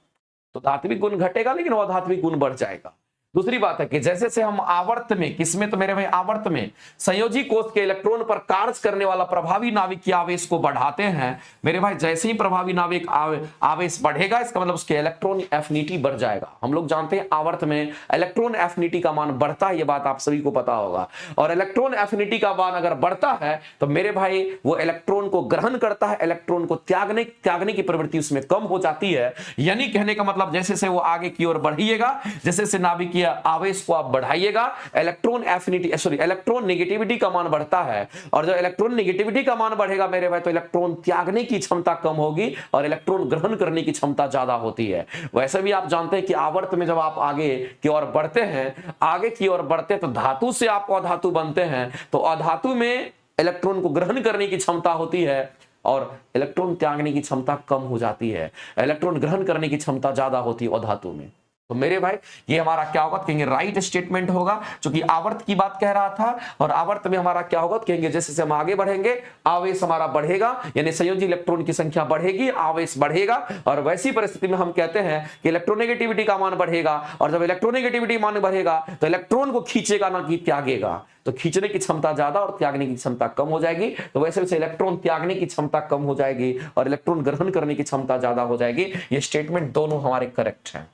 तो धात्विक गुण घटेगा लेकिन वो धात्विक गुण बढ़ जाएगा। दूसरी बात है कि जैसे से हम आवर्त में, किसमें, तो मेरे भाई आवर्त में संयोजी कोष के इलेक्ट्रॉन पर कार्य करने वाला प्रभावी नाभिक के आवेश को बढ़ाते हैं मेरे भाई, जैसे ही प्रभावी नाभिक आवेश बढ़ेगा, इसका मतलब उसके इलेक्ट्रॉन एफिनिटी बढ़ जाएगा। हम लोग जानते हैं आवर्त में इलेक्ट्रॉन एफिनिटी का मान बढ़ता है, ये बात आप सभी को पता होगा। और इलेक्ट्रॉन एफिनिटी का मान अगर बढ़ता है तो मेरे भाई वो इलेक्ट्रॉन को ग्रहण करता है, इलेक्ट्रॉन को त्यागने की प्रवृत्ति उसमें कम हो जाती है। यानी कहने का मतलब जैसे से वो आगे की ओर बढ़िएगा, जैसे से नाभिकीय आवेश को आप बढ़ाइएगा, electron affinity sorry electron negativity का मान बढ़ता है। और जब इलेक्ट्रॉन नेगेटिविटी का मान बढ़ेगा मेरे भाई, तो इलेक्ट्रॉन त्यागने की क्षमता कम होगी और इलेक्ट्रॉन ग्रहण करने की क्षमता ज्यादा होती है। वैसे भी आप जानते हैं कि आवर्त में जब आप आगे की ओर बढ़ते हैं, आगे की ओर बढ़ते हैं तो धातु से आप अधातु बनते हैं, तो अधातु में इलेक्ट्रॉन को ग्रहण करने की क्षमता होती है और इलेक्ट्रॉन त्यागने की क्षमता कम हो जाती है, इलेक्ट्रॉन ग्रहण करने की क्षमता ज्यादा होती है अधातु में। तो मेरे भाई ये हमारा क्या होगा, कहेंगे राइट स्टेटमेंट होगा, क्योंकि आवर्त की बात कह रहा था। और आवर्त में हमारा क्या होगा, कहेंगे जैसे हम आगे बढ़ेंगे आवेश हमारा बढ़ेगा, यानी संयोजी इलेक्ट्रॉन की संख्या बढ़ेगी, आवेश बढ़ेगा। और वैसी परिस्थिति में हम कहते हैं कि इलेक्ट्रोनेगेटिविटी का मान बढ़ेगा, और जब इलेक्ट्रोनेगेटिविटी मान बढ़ेगा तो इलेक्ट्रॉन को खींचेगा ना कि त्यागेगा। तो खींचने की क्षमता ज्यादा और त्यागने की क्षमता कम हो जाएगी। तो वैसे वैसे इलेक्ट्रॉन त्यागने की क्षमता कम हो जाएगी और इलेक्ट्रॉन ग्रहण करने की क्षमता ज्यादा हो जाएगी। ये स्टेटमेंट दोनों हमारे करेक्ट है।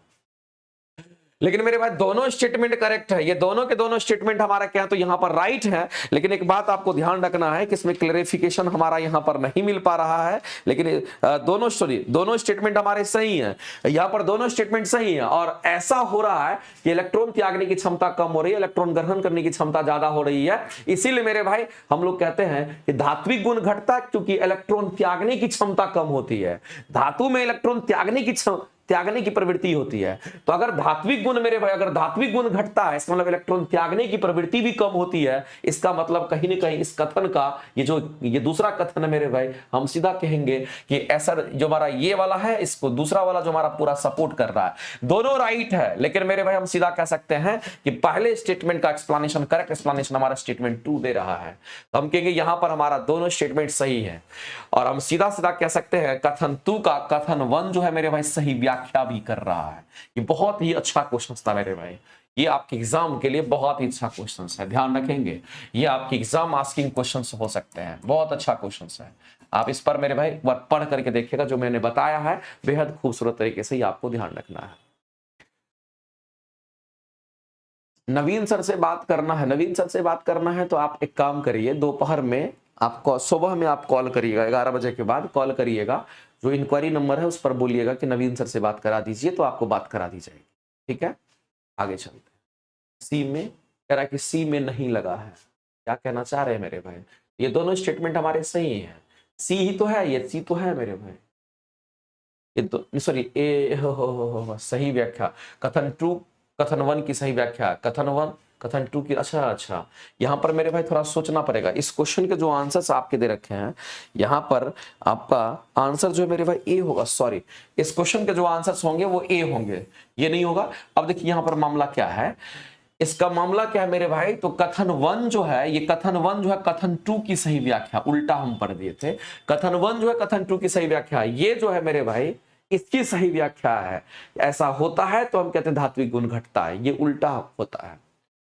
लेकिन मेरे भाई दोनों स्टेटमेंट करेक्ट है, ये दोनों के दोनों स्टेटमेंट हमारा क्या है, तो यहां पर राइट है। लेकिन एक बात आपको ध्यान रखना है कि इसमें क्लैरिफिकेशन हमारा यहां पर नहीं मिल पा रहा है। लेकिन दोनों स्टेटमेंट हमारे सही हैं, यहां पर दोनों स्टेटमेंट सही है। और ऐसा हो रहा है कि इलेक्ट्रॉन त्यागने की क्षमता कम हो रही है, इलेक्ट्रॉन ग्रहण करने की क्षमता ज्यादा हो रही है। इसीलिए मेरे भाई हम लोग कहते हैं कि धात्विक गुण घटता है, क्योंकि इलेक्ट्रॉन त्यागने की क्षमता कम होती है। धातु में इलेक्ट्रॉन त्यागने की प्रवृत्ति होती है। तो अगर धात्विक गुण मेरे भाई, अगर धात्विक गुण घटता है, इसका मतलब इलेक्ट्रॉन त्यागने की प्रवृत्ति भी कम होती है। इसका मतलब कहीं ना कहीं इस कथन का ये दूसरा कथन है मेरे भाई, हम सीधा कहेंगे कि ऐसा जो हमारा ये वाला है, इसको दूसरा वाला जो हमारा पूरा सपोर्ट कर रहा है। दोनों राइट है, लेकिन मेरे भाई हम सीधा कह सकते हैं कि पहले स्टेटमेंट का एक्सप्लेनेशन, करेक्ट एक्सप्लेनेशन हमारा स्टेटमेंट 2 दे रहा है। हम कहेंगे यहां पर हमारा दोनों स्टेटमेंट सही है। और हम सीधा सीधा कह सकते हैं कथन 2 का कथन 1 जो है मेरे भाई सही व्याख्या भी कर रहा है। ये बहुत ही अच्छा क्वेश्चन था मेरे भाई, ये आपके एग्जाम के लिए बहुत ही अच्छा क्वेश्चन है, ध्यान रखेंगे। ये आपके एग्जाम आस्किंग क्वेश्चन हो सकते हैं, बहुत अच्छा क्वेश्चन है। आप इस पर मेरे भाई एक बार पढ़ करके देखिएगा, जो मैंने बताया है बेहद खूबसूरत तरीके से ही आपको ध्यान रखना है। नवीन सर से बात करना है, नवीन सर से बात करना है तो आप एक काम करिए, दोपहर में आपको, सुबह में आप कॉल करिएगा, 11 बजे के बाद कॉल करिएगा, जो इंक्वायरी नंबर है उस पर बोलिएगा कि नवीन सर से बात करा दीजिए, तो आपको बात करा दी जाएगी। ठीक है, आगे चलते हैं। सी में कह रहा है कि सी में नहीं लगा है, क्या कहना चाह रहे हैं मेरे भाई? ये दोनों स्टेटमेंट हमारे सही हैं, सी ही तो है, ये सी तो है मेरे भाई, ये तो सॉरी ए हो सही व्याख्या, कथन 2 कथन 1 की सही व्याख्या, कथन 1 कथन 2 की। अच्छा, यहाँ पर मेरे भाई थोड़ा सोचना पड़ेगा। इस क्वेश्चन के जो आंसर्स आपके दे रखे हैं, यहाँ पर आपका आंसर जो है मेरे भाई ए होगा, सॉरी, इस क्वेश्चन के जो आंसर्स होंगे वो ए होंगे, ये नहीं होगा। अब देखिए यहाँ पर मामला क्या है, इसका मामला क्या है मेरे भाई, तो कथन 1 जो है, ये कथन 1 जो है कथन 2 की सही व्याख्या, उल्टा हम पढ़ दिए थे। कथन 1 जो है कथन 2 की सही व्याख्या, ये जो है मेरे भाई इसकी सही व्याख्या है। ऐसा होता है तो हम कहते हैं धात्विक गुण घटता है, ये उल्टा होता है,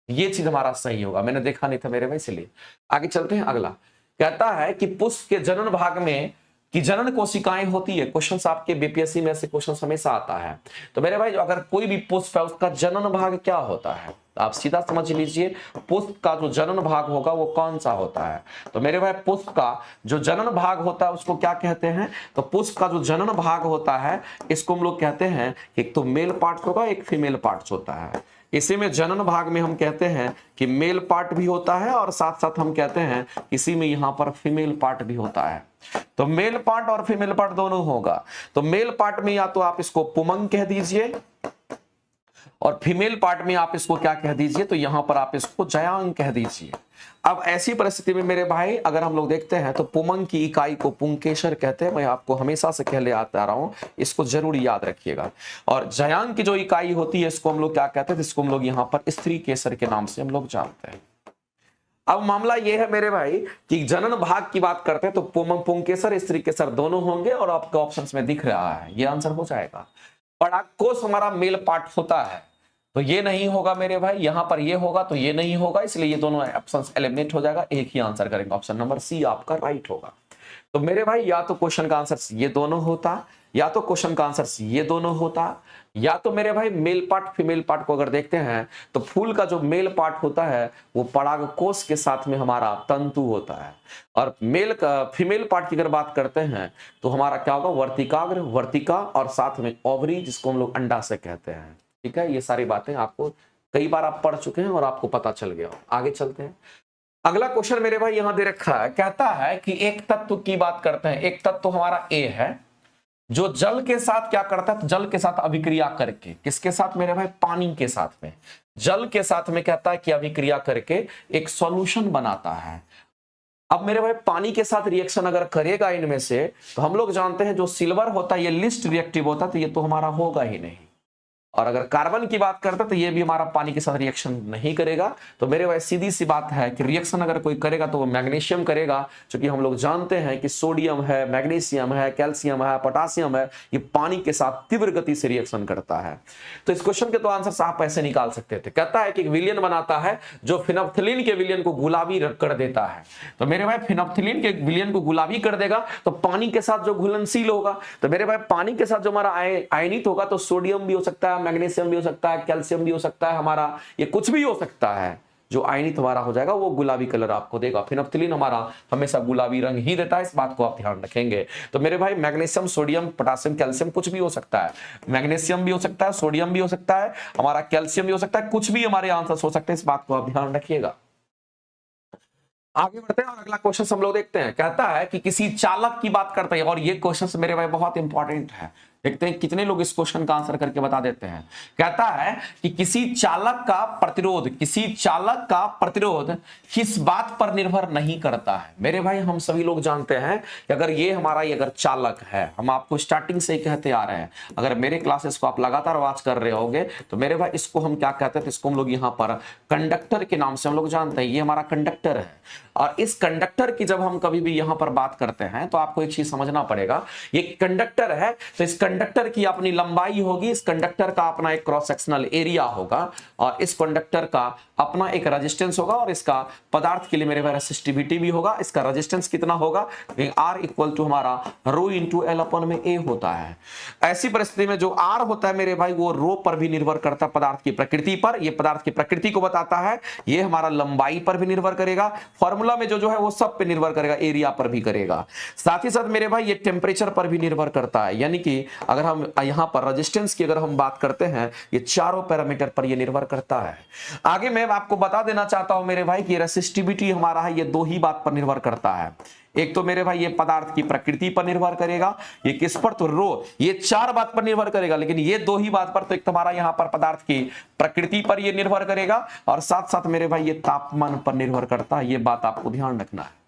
ये चीज हमारा सही होगा। मैंने देखा नहीं था मेरे भाई, इसलिए आगे चलते हैं। अगला कहता है कि पुष्प के जनन भाग में कि जनन कोशिकाएं होती है। क्वेश्चन आपके बीपीएससी में से क्वेश्चन हमेशा आता है। तो मेरे भाई अगर कोई भी पुष्प है उसका जनन भाग क्या होता है, आप सीधा समझ लीजिए, पुष्प का जो जनन भाग होगा वो कौन सा होता है। तो मेरे भाई पुष्प का जो जनन भाग होता है उसको क्या कहते हैं, तो पुष्प का जो जनन भाग होता है इसको हम लोग कहते हैं, एक तो मेल पार्ट होगा, एक फीमेल पार्ट होता है। इसी में जनन भाग में हम कहते हैं कि मेल पार्ट भी होता है और साथ साथ हम कहते हैं इसी में यहां पर फीमेल पार्ट भी होता है। तो मेल पार्ट और फीमेल पार्ट दोनों होगा। तो मेल पार्ट में या तो आप इसको पुमंग कह दीजिए और फीमेल पार्ट में आप इसको क्या कह दीजिए, तो यहां पर आप इसको जयांग कह दीजिए। अब ऐसी परिस्थिति में मेरे भाई अगर हम लोग देखते हैं तो पुमंग की इकाई को पुंकेसर कहते हैं। मैं आपको हमेशा से कहले आता रहा हूं, इसको जरूर याद रखिएगा। और जयांग की जो इकाई होती है इसको हम लोग क्या कहते हैं, इसको हम लोग यहां पर स्त्री केसर के नाम से हम लोग जानते हैं। अब मामला यह है मेरे भाई कि जनन भाग की बात करते हैं तो पुंकेसर स्त्री केसर दोनों होंगे और आपके ऑप्शंस में दिख रहा है, ये आंसर हो जाएगा। परागकोश हमारा मेल पार्ट होता है तो ये नहीं होगा मेरे भाई, यहां पर ये होगा तो ये नहीं होगा, इसलिए ये दोनों ऑप्शंस एलिमिनेट हो जाएगा, एक ही आंसर करेंगे, ऑप्शन नंबर सी आपका राइट होगा। तो मेरे भाई या तो क्वेश्चन का आंसर ये दोनों होता, या तो क्वेश्चन का आंसर ये दोनों होता, या तो मेरे भाई मेल पार्ट फीमेल पार्ट को अगर देखते हैं तो फूल का जो मेल पार्ट होता है वो परागकोश के साथ में हमारा तंतु होता है, और मेल का फीमेल पार्ट की अगर बात करते हैं तो हमारा क्या होगा, वर्तिकाग्र, वर्तिका और साथ में ओवरी, जिसको हम लोग अंडा से कहते हैं। ठीक है, ये सारी बातें आपको कई बार आप पढ़ चुके हैं और आपको पता चल गया। आगे चलते हैं। अगला क्वेश्चन मेरे भाई यहां दे रखा है, कहता है कि एक तत्व की बात करते हैं। एक तत्व हमारा ए है जो जल के साथ क्या करता है, तो जल के साथ अभिक्रिया करके, किसके साथ मेरे भाई, पानी के साथ में, जल के साथ में कहता है कि अभिक्रिया करके एक सॉल्यूशन बनाता है। अब मेरे भाई पानी के साथ रिएक्शन अगर करेगा इनमें से, तो हम लोग जानते हैं जो सिल्वर होता है ये लिस्ट रिएक्टिव होता है, तो ये तो हमारा होगा ही नहीं। और अगर कार्बन की बात करते तो ये भी हमारा पानी के साथ रिएक्शन नहीं करेगा। तो मेरे भाई सीधी सी बात है कि रिएक्शन अगर कोई करेगा तो वो मैग्नीशियम करेगा, क्योंकि हम लोग जानते हैं कि सोडियम है, मैग्नीशियम है, कैल्शियम है, पोटासियम है, ये पानी के साथ तीव्र गति से रिएक्शन करता है। तो इस क्वेश्चन के तो आंसर आप ऐसे निकाल सकते थे। कहता है कि विलयन बनाता है जो फिनोप्थिलीन के विलयन को गुलाबी कर देता है। तो मेरे भाई फिनोप्थिलीन के विलयन को गुलाबी कर देगा तो पानी के साथ जो घुलनशील होगा, तो मेरे भाई पानी के साथ जो हमारा आयनित होगा तो सोडियम भी हो सकता है, मैग्नीशियम भी हो सकता है, कैल्शियम भी हो सकता है, हमारा ये कुछ भी हो सकता है। जो आयनित हमारा हो जाएगा वो गुलाबी कलर आपको देगा। फिनोप्थिलीन हमारा हमेशा गुलाबी रंग ही देता है, इस बात को आप ध्यान रखेंगे। तो मेरे भाई मैग्नीशियम, सोडियम, पोटासियम, कैल्शियम कुछ भी हो सकता है, मैग्नीशियम भी हो सकता है, सोडियम भी हो सकता है, हमारा कैल्शियम भी हो सकता है, कुछ भी हमारे आंसर हो सकते हैं, इस बात को आप ध्यान रखिएगा। आगे बढ़ते हैं और अगला क्वेश्चन हम लोग देखते हैं। कहता है कि किसी चालक की बात करते हैं, और ये क्वेश्चन मेरे भाई बहुत इंपॉर्टेंट है, देखते हैं कितने लोग इस क्वेश्चन का आंसर करके बता देते हैं। कहता है कि किसी चालक का प्रतिरोध किस बात पर निर्भर नहीं करता है। मेरे भाई हम सभी लोग जानते हैं कि अगर ये हमारा अगर चालक है, हम आपको स्टार्टिंग से ही कहते आ रहे हैं, अगर मेरे क्लासेस को आप लगातार वॉच कर रहे होंगे तो मेरे भाई इसको हम क्या कहते हैं, इसको हम लोग यहाँ पर कंडक्टर के नाम से हम लोग जानते हैं। ये हमारा कंडक्टर है, और इस कंडक्टर की जब हम कभी भी यहाँ पर बात करते हैं तो आपको एक चीज समझना पड़ेगा, ये कंडक्टर है तो इस कंडक्टर की अपनी लंबाई होगी, इस कंडक्टर का अपना एक क्रॉस सेक्शनल एरिया होगा और इस कंडक्टर का अपना एक रेजिस्टेंस होगा और इसका पदार्थ के लिए मेरे भाई रेसिस्टिविटी भी होगा। इसका रेजिस्टेंस कितना होगा, R इक्वल टू हमारा रो इंटू एल अपन में A होता है। ऐसी परिस्थिति में जो R होता है मेरे भाई वो रो पर भी निर्भर करता है, पदार्थ की प्रकृति पर। ये पदार्थ की प्रकृति को बताता है, ये हमारा लंबाई पर भी निर्भर करेगा, फॉर्मूला में जो है वो सब पे निर्भर करेगा, एरिया पर भी करेगा। साथ ही साथ मेरे भाई ये टेम्परेचर पर भी निर्भर करता है, यानी कि अगर हम यहां पर रेजिस्टेंस की अगर हम बात करते हैं, ये चारों पैरामीटर पर ये निर्भर करता है। आगे मैं आपको बता देना चाहता हूं मेरे भाई कि रेसिस्टिविटी हमारा है ये दो ही बात पर निर्भर करता है। एक तो मेरे भाई ये पदार्थ की प्रकृति पर निर्भर करेगा, ये किस पर, तो रो, ये चार बात पर निर्भर करेगा, लेकिन ये दो ही बात पर, तो एक तुम्हारा यहां पर पदार्थ की प्रकृति पर ये निर्भर करेगा और साथ साथ मेरे भाई ये तापमान पर निर्भर करता है। ये बात आपको ध्यान रखना है।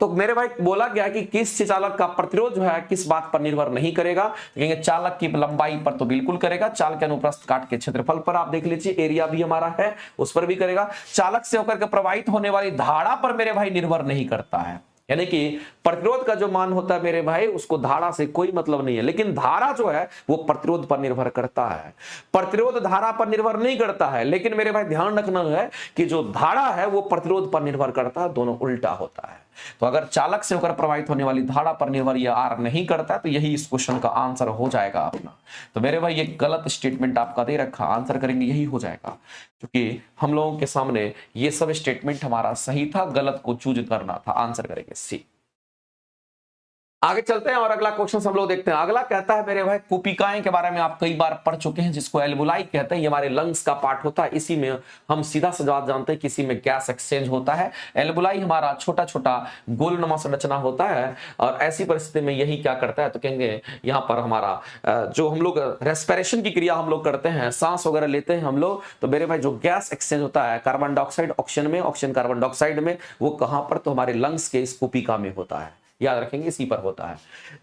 तो मेरे भाई बोला गया कि किस चालक का प्रतिरोध जो है किस बात पर निर्भर नहीं करेगा, कहेंगे चालक की लंबाई पर तो बिल्कुल करेगा, चाल के अनुप्रस्थ काट के क्षेत्रफल पर आप देख लीजिए, एरिया भी हमारा है उस पर भी करेगा। चालक से होकर के प्रवाहित होने वाली धारा पर मेरे भाई निर्भर नहीं करता है, यानी कि प्रतिरोध का जो मान होता है मेरे भाई उसको धारा से कोई मतलब नहीं है, लेकिन धारा जो है वो प्रतिरोध पर निर्भर करता है। प्रतिरोध धारा पर निर्भर नहीं करता है, लेकिन मेरे भाई ध्यान रखना है कि जो धारा है वो प्रतिरोध पर निर्भर करता है, दोनों उल्टा होता है। तो अगर चालक से होकर प्रवाहित होने वाली धारा पर निर्भर यह आर नहीं करता है तो यही इस क्वेश्चन का आंसर हो जाएगा अपना। तो मेरे भाई ये गलत स्टेटमेंट आपका दे रखा, आंसर करेंगे यही हो जाएगा, क्योंकि हम लोगों के सामने ये सब स्टेटमेंट हमारा सही था, गलत को चूज करना था। आंसर करेंगे सी। आगे चलते हैं और अगला क्वेश्चन हम लोग देखते हैं। अगला कहता है मेरे भाई कुपिकाएं के बारे में आप कई बार पढ़ चुके हैं, जिसको एल्वुलाई कहते हैं। ये हमारे लंग्स का पार्ट होता है, इसी में हम सीधा सजाद जानते हैं कि इसी में गैस एक्सचेंज होता है। एल्वुलाई हमारा छोटा छोटा गोलनुमा संरचना होता है और ऐसी परिस्थिति में यही क्या करता है, तो कहेंगे यहाँ पर हमारा जो हम लोग रेस्पिरेशन की क्रिया हम लोग करते हैं, सांस वगैरह लेते हैं हम लोग, तो मेरे भाई जो गैस एक्सचेंज होता है कार्बन डाइऑक्साइड ऑक्सीजन में, ऑक्सीजन कार्बन डाइऑक्साइड में, वो कहां पर, तो हमारे लंग्स के इस कुपिका में होता है, याद रखेंगे इसी पर होता है।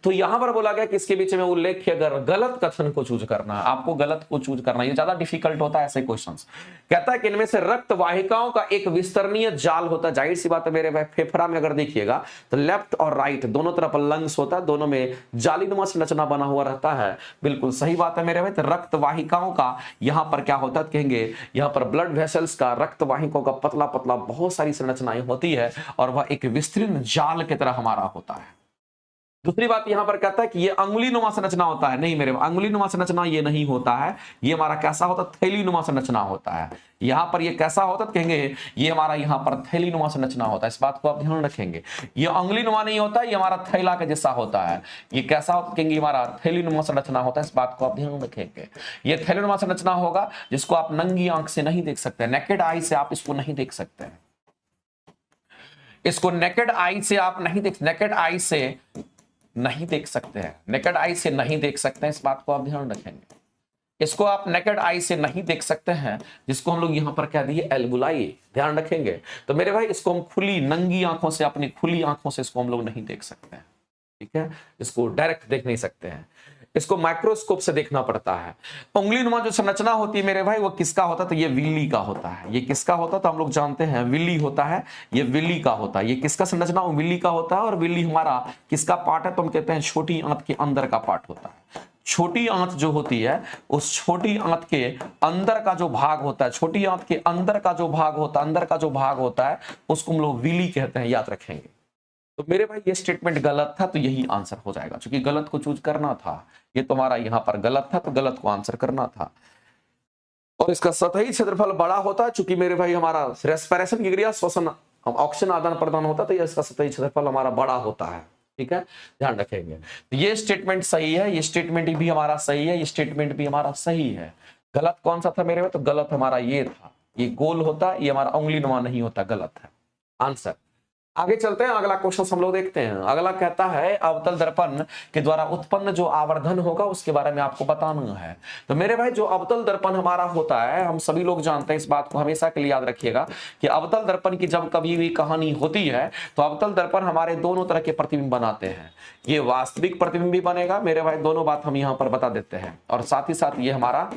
तो यहां पर बोला गया कि इसके बीच में उल्लेख्य अगर गलत कथन को चूज करना है, आपको गलत को चूज करना है, ये ज्यादा डिफिकल्ट होता है ऐसे क्वेश्चंस। कहता है कि इनमें से रक्त वाहिकाओं का एक विस्तरणीय जाल होता है। जाहिर सी बात है मेरे भाई फेफड़ा में अगर देखिएगा तो लेफ्ट और राइट दोनों तरफ लंग्स होता है, दोनों में जालीनुमा संरचना बना हुआ रहता है। बिल्कुल सही बात है मेरे भाई। तो रक्त वाहिकाओं का यहां पर क्या होता है, कहेंगे यहां पर ब्लड वेसल्स का, रक्त वाहिकाओं का पतला पतला बहुत सारी संरचनाएं होती है और वह एक विस्तृत जाल की तरह हमारा होता है। दूसरी बात यहां पर कहता है कि ये अंगुलीनुमा संरचना होता है। नहीं मेरे अंगुलीनुमा संरचना ये नहीं होता है, ये हमारा कैसा होता है, थैलीनुमा संरचना होता है। यहां पर ये कैसा होता है, कहेंगे ये हमारा यहां पर थैलीनुमा संरचना होता है। इस बात को आप ध्यान रखेंगे, ये अंगुलीनुमा नहीं होता, ये हमारा थैला के जैसा होता है। ये कैसा होता है, कहेंगे हमारा थैलीनुमा संरचना होता है। इस बात को आप ध्यान रखेंगे, ये थैलीनुमा संरचना होगा जिसको आप नंगी आंख से नहीं देख सकते, नेकेड आई से आप इसको नहीं देख सकते हैं, इसको नेकेड आई से आप नहीं देख, नेकेड आई से नहीं देख सकते हैं, नेकेड आई से नहीं देख सकते हैं। इस बात को आप ध्यान रखेंगे, इसको आप नेकेड आई से नहीं देख सकते हैं, जिसको हम लोग यहां पर कह दिए एल्वुलाई, ध्यान रखेंगे। तो मेरे भाई इसको हम खुली नंगी आंखों से, अपनी खुली आंखों से इसको हम लोग नहीं देख सकते हैं, ठीक है, इसको डायरेक्ट देख नहीं सकते हैं, इसको माइक्रोस्कोप से देखना पड़ता है। उंगलीनुमा जो संरचना होती है मेरे भाई वो किसका होता है, तो ये विल्ली का होता है। ये किसका होता है, तो हम लोग जानते हैं विल्ली होता है, ये विल्ली का होता है। ये किसका संरचना, विल्ली का होता है। और विल्ली हमारा किसका पार्ट है, तो हम कहते हैं छोटी आंत के अंदर का पार्ट होता है। छोटी आंत जो होती है, उस छोटी आंत के अंदर का जो भाग होता है, छोटी आंत के अंदर का जो भाग होता है, अंदर का जो भाग होता है उसको हम लोग विल्ली कहते हैं, याद रखेंगे। तो मेरे भाई ये स्टेटमेंट गलत था, तो यही आंसर हो जाएगा, क्योंकि गलत को चूज करना था। ये तुम्हारा यहां पर गलत था, तो गलत को आंसर करना था। और इसका सतही क्षेत्रफल बड़ा होता है, चूंकि मेरे भाई हमारा रेस्पिरेशन की क्रिया, श्वसन, ऑक्सीजन आदान प्रदान होता है, तो इसका सतही क्षेत्रफल हमारा बड़ा होता है, ठीक है, ध्यान रखेंगे। तो ये स्टेटमेंट सही है, ये स्टेटमेंट भी हमारा सही है, ये स्टेटमेंट भी हमारा सही है। गलत कौन सा था मेरे भाई, तो गलत हमारा ये था, ये गोल होता, ये हमारा उंगलीनुमा नहीं होता, गलत है आंसर। आगे चलते हैं, अगला क्वेश्चन हम लोग देखते हैं। अगला कहता है अवतल दर्पण के द्वारा उत्पन्न जो आवर्धन होगा उसके बारे में आपको बताना है। तो मेरे भाई जो अवतल दर्पण हमारा होता है, हम सभी लोग जानते हैं, इस बात को हमेशा के लिए याद रखिएगा कि अवतल दर्पण की जब कभी भी कहानी होती है तो अवतल दर्पण हमारे दोनों तरह के प्रतिबिंब बनाते हैं। ये वास्तविक प्रतिबिंब भी बनेगा मेरे भाई, दोनों बात हम यहां पर बता देते हैं, और साथ ही साथ ये हमारा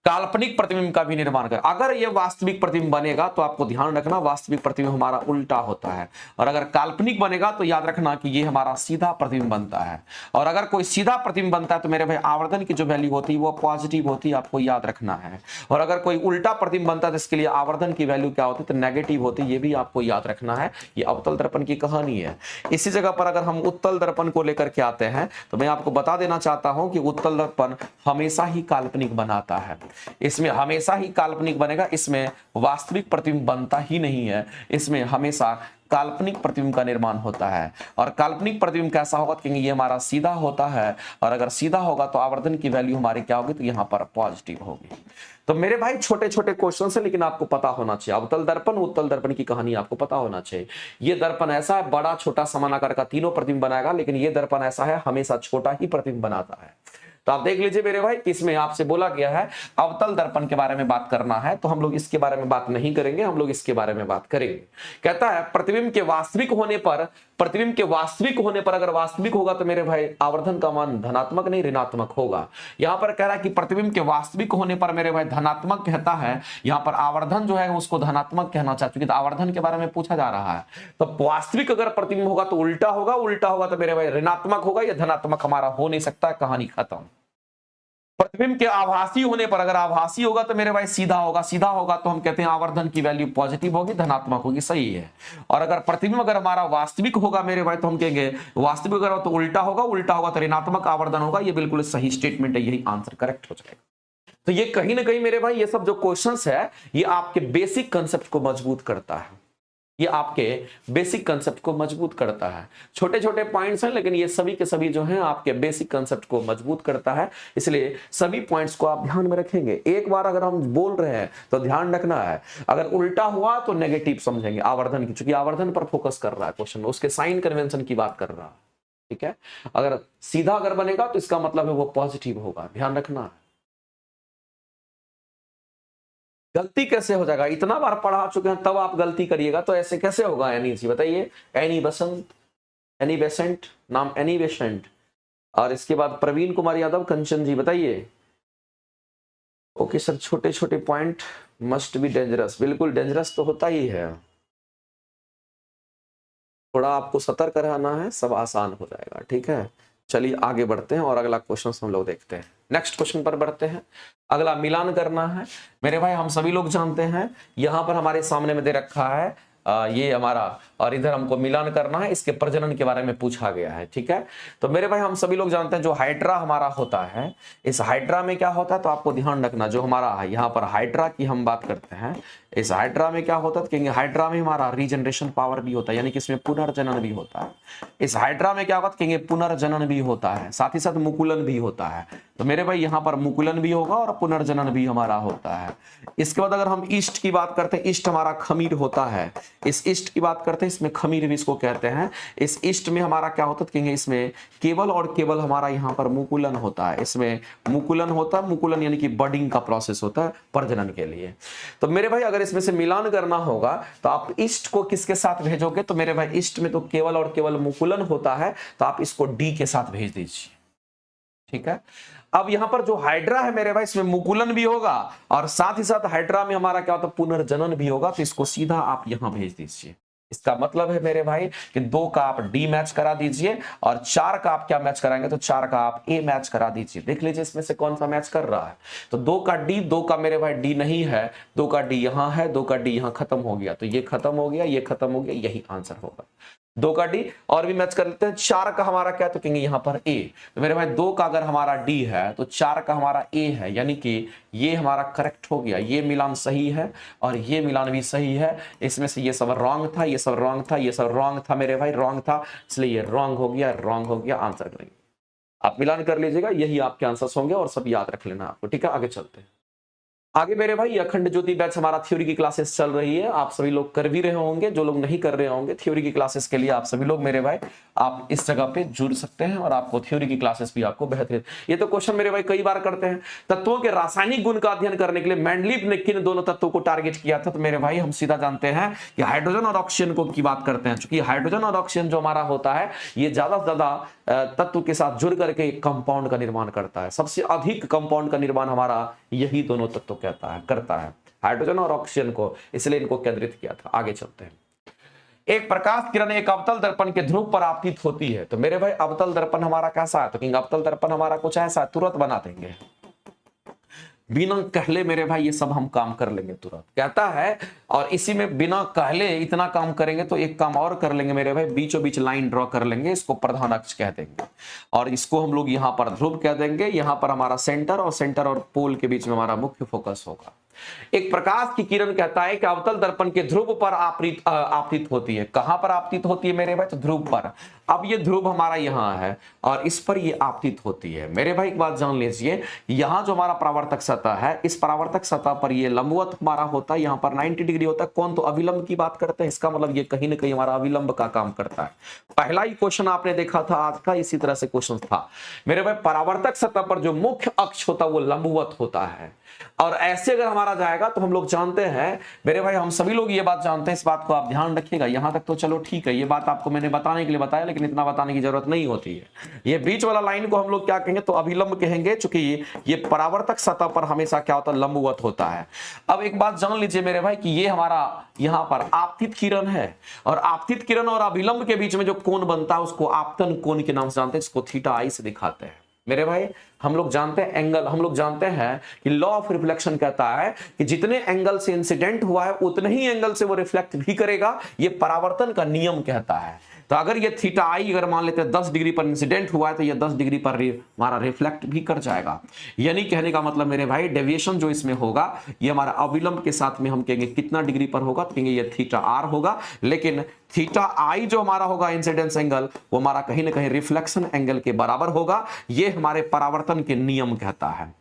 काल्पनिक प्रतिबिंब का भी निर्माण कर। अगर ये वास्तविक प्रतिबिंब बनेगा तो आपको ध्यान रखना वास्तविक प्रतिबिंब हमारा उल्टा होता है, और अगर काल्पनिक बनेगा तो याद रखना कि ये हमारा सीधा प्रतिबिंब बनता है। और अगर कोई सीधा प्रतिबिंब बनता है तो मेरे भाई आवर्धन की जो वैल्यू होती है वो पॉजिटिव होती है, आपको याद रखना है। और अगर कोई उल्टा प्रतिबिंब बनता है तो इसके लिए आवर्धन की वैल्यू क्या होती है, तो नेगेटिव होती है, ये भी आपको याद रखना है। ये अवतल दर्पण की कहानी है। इसी जगह पर अगर हम उत्तल दर्पण को लेकर के आते हैं तो मैं आपको बता देना चाहता हूं कि उत्तल दर्पण हमेशा ही काल्पनिक बनाता है। इसमें हमेशा ही काल्पनिक बनेगा, इसमें वास्तविक प्रतिबिंब बनता ही नहीं है, इसमें हमेशा काल्पनिक प्रतिबिंब का निर्माण होता है। और काल्पनिक प्रतिबिंब कैसा होगा, क्योंकि ये हमारा सीधा होता है, और अगर सीधा होगा तो आवर्धन की वैल्यू हमारी क्या होगी, तो यहां पर पॉजिटिव होगी। तो मेरे भाई छोटे छोटे क्वेश्चन है, लेकिन आपको पता होना चाहिए। अवतल दर्पण उत्तल दर्पण की कहानी आपको पता होना चाहिए। ये दर्पण ऐसा है, बड़ा छोटा समान आकार का तीनों प्रतिबिंब बनाएगा, लेकिन ये दर्पण ऐसा है हमेशा छोटा ही प्रतिबिंब बनाता है। तो आप देख लीजिए मेरे भाई, इसमें आपसे बोला गया है अवतल दर्पण के बारे में बात करना है, तो हम लोग इसके बारे में बात नहीं करेंगे, हम लोग इसके बारे में बात करेंगे। कहता है प्रतिबिंब के वास्तविक होने पर, प्रतिबिंब के वास्तविक होने पर अगर वास्तविक होगा तो मेरे भाई आवर्धन का मान धनात्मक नहीं ऋणात्मक होगा। यहां पर कह रहा है कि प्रतिबिंब के वास्तविक होने पर मेरे भाई धनात्मक कहता है, यहां पर आवर्धन जो है उसको धनात्मक कहना चाहते, क्योंकि आवर्धन के बारे में पूछा जा रहा है। तो वास्तविक अगर प्रतिबिंब होगा तो उल्टा होगा, उल्टा होगा तो मेरे भाई ऋणात्मक होगा, यह धनात्मक हमारा हो नहीं सकता, कहानी खत्म। प्रतिबिंब के आभासी होने पर, अगर आभासी होगा तो मेरे भाई सीधा होगा, सीधा होगा तो हम कहते हैं आवर्धन की वैल्यू पॉजिटिव होगी, धनात्मक होगी, सही है। और अगर प्रतिबिंब अगर हमारा वास्तविक होगा मेरे भाई तो हम कहेंगे वास्तविक अगर तो उल्टा होगा, उल्टा होगा तो ऋणात्मक आवर्धन होगा। ये बिल्कुल सही स्टेटमेंट है, यही आंसर करेक्ट हो जाएगा। तो ये कहीं ना कहीं मेरे भाई ये सब जो क्वेश्चंस है ये आपके बेसिक कंसेप्ट को मजबूत करता है, ये आपके बेसिक कंसेप्ट को मजबूत करता है। छोटे छोटे पॉइंट्स हैं लेकिन ये सभी के सभी जो हैं आपके बेसिक कंसेप्ट को मजबूत करता है, इसलिए सभी पॉइंट्स को आप ध्यान में रखेंगे। एक बार अगर हम बोल रहे हैं तो ध्यान रखना है, अगर उल्टा हुआ तो नेगेटिव समझेंगे आवर्धन की, चूंकि आवर्धन पर फोकस कर रहा है क्वेश्चन में, उसके साइन कन्वेंशन की बात कर रहा है, ठीक है। अगर सीधा अगर बनेगा तो इसका मतलब है वो पॉजिटिव होगा, ध्यान रखना है। गलती कैसे हो जाएगा, इतना बार पढ़ा चुके हैं तब आप गलती करिएगा तो ऐसे कैसे होगा। एनी जी बताइए, एनी बसंत, एनी बेसेंट, नाम एनी बेसेंट, और इसके बाद प्रवीण कुमार यादव, कंचन जी बताइए। ओके सर, छोटे छोटे पॉइंट मस्ट बी डेंजरस, बिल्कुल डेंजरस तो होता ही है, थोड़ा आपको सतर्क रहना है, सब आसान हो जाएगा, ठीक है। चलिए आगे बढ़ते हैं और अगला क्वेश्चन हम लोग देखते हैं। नेक्स्ट क्वेश्चन पर बढ़ते हैं। अगला मिलान करना है मेरे भाई। हम सभी लोग जानते हैं यहां पर हमारे सामने में दे रखा है ये हमारा, और इधर हमको मिलान करना है, इसके प्रजनन के बारे में पूछा गया है, ठीक है। तो मेरे भाई हम सभी लोग जानते हैं जो हाइड्रा हमारा होता है, इस हाइड्रा में क्या होता है, तो आपको ध्यान रखना जो हमारा यहाँ पर हाइड्रा की हम बात करते हैं, इस हाइड्रा में क्या होता है, क्योंकि हाइड्रा में हमारा रीजनरेशन पावर भी होता है, यानी कि इसमें पुनर्जनन भी होता है। इस हाइड्रा में क्या होता है, पुनर्जनन भी होता है, साथ ही साथ मुकुलन भी होता है। तो मेरे भाई यहाँ पर मुकुलन भी होगा और पुनर्जनन भी हमारा होता है। इसके बाद अगर हम ईस्ट की बात करते हैं, ईस्ट हमारा खमीर होता है, इस ईस्ट की बात करते हैं, इसमें खमीर भी इसको कहते हैं। इस ईस्ट में हमारा क्या होता है, कहेंगे इसमें केवल और केवल हमारा यहाँ पर मुकुलन होता है, इसमें मुकुलन होता है, मुकुलन यानी कि बडिंग का प्रोसेस होता है प्रजनन के लिए। तो मेरे भाई अगर इसमें से मिलान करना होगा तो आप ईस्ट को किसके साथ भेजोगे, तो मेरे भाई ईस्ट में तो केवल और केवल मुकुलन होता है, तो आप इसको डी के साथ भेज दीजिए, ठीक है। अब यहां पर जो हाइड्रा है मेरे भाई, इसमें मुकुलन भी होगा और साथ ही साथ हाइड्रा में हमारा क्या होता है, पुनर्जनन भी होगा, तो इसको सीधा आप यहां भेज दीजिए। इसका मतलब है मेरे भाई कि 2 का आप डी मैच करा दीजिए और 4 का आप क्या मैच कराएंगे, तो 4 का आप ए मैच करा दीजिए। देख लीजिए इसमें से कौन सा मैच कर रहा है, तो 2 का डी, 2 का मेरे भाई डी नहीं है, 2 का डी यहां है, 2 का डी यहां खत्म हो गया, तो ये खत्म हो गया, ये खत्म हो गया, यही आंसर होगा। 2 का डी और भी मैच कर लेते हैं। 4 का हमारा क्या, तो कहेंगे यहां पर ए, तो मेरे भाई 2 का अगर हमारा डी है तो 4 का हमारा ए है, यानी कि ये हमारा करेक्ट हो गया, ये मिलान सही है और ये मिलान भी सही है। इसमें से ये सब रॉन्ग था, ये सब रॉन्ग था, ये सब रॉन्ग था मेरे भाई, रॉन्ग था, इसलिए ये रॉन्ग हो गया, रॉन्ग हो गया, आंसर करेंगे। आप मिलान कर लीजिएगा, यही आपके आंसर्स होंगे और सब याद रख लेना आपको, ठीक है। आगे चलते हैं। आगे मेरे भाई अखंड ज्योति बैच हमारा थ्योरी की क्लासेस चल रही है, आप सभी लोग कर भी रहे होंगे, जो लोग नहीं कर रहे होंगे थ्योरी की क्लासेस के लिए आप सभी लोग मेरे भाई आप इस जगह पे जुड़ सकते हैं और आपको थ्योरी की क्लासेस भी आपको बेहतर। ये तो क्वेश्चन मेरे भाई कई बार करते हैं, तत्वों के रासायनिक गुण का अध्ययन करने के लिए मेंडलीफ ने किन दोनों तत्वों को टारगेट किया था? तो मेरे भाई हम सीधा जानते हैं कि हाइड्रोजन और ऑक्सीजन को की बात करते हैं, क्योंकि हाइड्रोजन और ऑक्सीजन जो हमारा होता है ये ज्यादा से ज्यादा तत्व के साथ जुड़ करके कंपाउंड का निर्माण करता है। सबसे अधिक कंपाउंड का निर्माण हमारा यही दोनों तत्व करता है, हाइड्रोजन और ऑक्सीजन को, इसलिए इनको केंद्रित किया था। आगे चलते हैं। एक प्रकाश किरण एक अवतल दर्पण के ध्रुव पर आपतित होती है। तो मेरे भाई अवतल दर्पण हमारा कैसा है? तो अवतल दर्पण हमारा कुछ ऐसा, तुरंत बना देंगे बिना कहले मेरे भाई, ये सब हम काम कर लेंगे तुरंत, कहता है। और इसी में बिना कहले इतना काम करेंगे तो एक काम और कर लेंगे मेरे भाई, बीचों बीच लाइन ड्रॉ कर लेंगे, इसको प्रधान अक्ष कह देंगे और इसको हम लोग यहां पर ध्रुव कह देंगे। यहां पर हमारा सेंटर और पोल के बीच में हमारा मुख्य फोकस होगा। एक प्रकाश की किरण कहता है कि अवतल दर्पण के ध्रुव पर आपतित होती है। कहां पर आपतित होती है मेरे भाई? तो ध्रुव पर। अब ये ध्रुव हमारा यहां है और इस पर ये आपतित होती है। मेरे भाई एक बात जान लीजिए, यहां जो हमारा परावर्तक सतह है, इस परावर्तक सतह पर ये लंबवत हमारा होता है, यहां पर 90 डिग्री होता है। कौन? तो अविलंब की बात करते हैं, इसका मतलब ये कहीं ना कहीं हमारा अविलंब का काम करता है। पहला ही क्वेश्चन आपने देखा था आज का, इसी तरह से क्वेश्चन था मेरे भाई। परावर्तक सतह पर जो मुख्य अक्ष होता है वो लंबवत होता है, और ऐसे अगर हमारा जाएगा तो हम लोग जानते हैं मेरे भाई, हम सभी लोग ये बात जानते हैं, इस बात को आप ध्यान रखिएगा। यहां तक तो चलो ठीक है, ये बात आपको मैंने बताने के लिए बताया, लेकिन इतना बताने की जरूरत नहीं होती है। ये बीच वाला लाइन को हम लोग क्या कहेंगे? तो अभिलंब कहेंगे, चूंकि ये परावर्तक सतह पर हमेशा क्या होता है? लंबवत होता है। अब एक बात जान लीजिए मेरे भाई कि ये हमारा यहां पर आपतित किरण है, और आपतित किरण और अभिलंब के बीच में जो कोण बनता है उसको आपतन कोण के नाम से जानते हैं, इसको थीटा आई से दिखाते हैं। मेरे भाई हम लोग जानते हैं एंगल, हम लोग जानते हैं कि लॉ ऑफ रिफ्लेक्शन कहता है कि जितने एंगल से इंसिडेंट हुआ है उतने ही एंगल से वो रिफ्लेक्ट भी करेगा, ये परावर्तन का नियम कहता है। तो अगर ये थीटा आई अगर मान लेते हैं 10 डिग्री पर इंसिडेंट हुआ है तो ये 10 डिग्री पर हमारा रिफ्लेक्ट भी कर जाएगा। यानी कहने का मतलब मेरे भाई डेविएशन जो इसमें होगा ये हमारा अविलंब के साथ में हम कहेंगे कितना डिग्री पर होगा? तो कहेंगे ये थीटा आर होगा। लेकिन थीटा आई जो हमारा होगा इंसिडेंस एंगल, वो हमारा कहीं ना कहीं रिफ्लेक्शन एंगल के बराबर होगा। ये हमारे परावर्तन के नियम कहता है।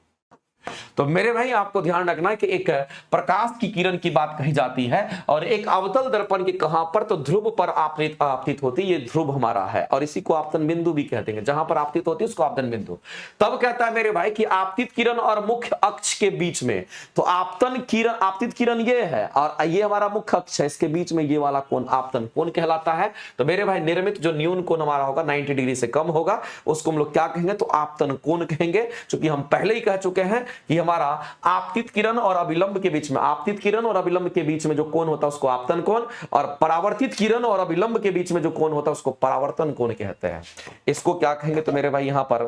तो मेरे भाई आपको ध्यान रखना है कि एक प्रकाश की किरण की बात कही जाती है और एक अवतल दर्पण की कहां पर? तो ध्रुव पर आपतित होती है। ये ध्रुव हमारा है और इसी को आपतन बिंदु भी कहते हैं, जहां पर आपतित होती है उसको आपतन बिंदु। तब कहता है मेरे भाई कि आपतित किरण और मुख्य अक्ष के बीच में, तो आपतित किरण ये है और ये हमारा मुख्य अक्ष है, इसके बीच में ये वाला कोण आपतन कोण कहलाता है। तो मेरे भाई निर्मित जो न्यून कोण हमारा होगा 90 डिग्री से कम होगा, उसको हम लोग क्या कहेंगे? तो आपतन कोण कहेंगे। क्योंकि हम पहले ही कह चुके हैं कि हमारा आपतित किरण और अभिलंब के बीच में, आपतित किरण और अभिलंब के बीच में जो कोण होता है उसको आपतन कोण, और परावर्तित किरण और अभिलंब के बीच में जो कोण होता है उसको परावर्तन कोण कहते हैं। इसको क्या कहेंगे? तो मेरे भाई यहां पर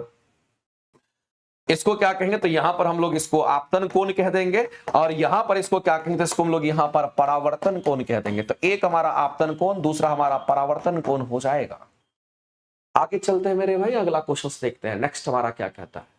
इसको क्या कहेंगे? तो यहां पर हम लोग इसको आपतन कोण कह देंगे और यहां पर इसको क्या कहेंगे? तो इसको हम लोग यहां पर परावर्तन कोण कह देंगे। तो एक हमारा आपतन कोण, दूसरा हमारा परावर्तन कोण हो जाएगा। आगे चलते हैं मेरे भाई, अगला क्वेश्चन देखते हैं। नेक्स्ट हमारा क्या कहता है?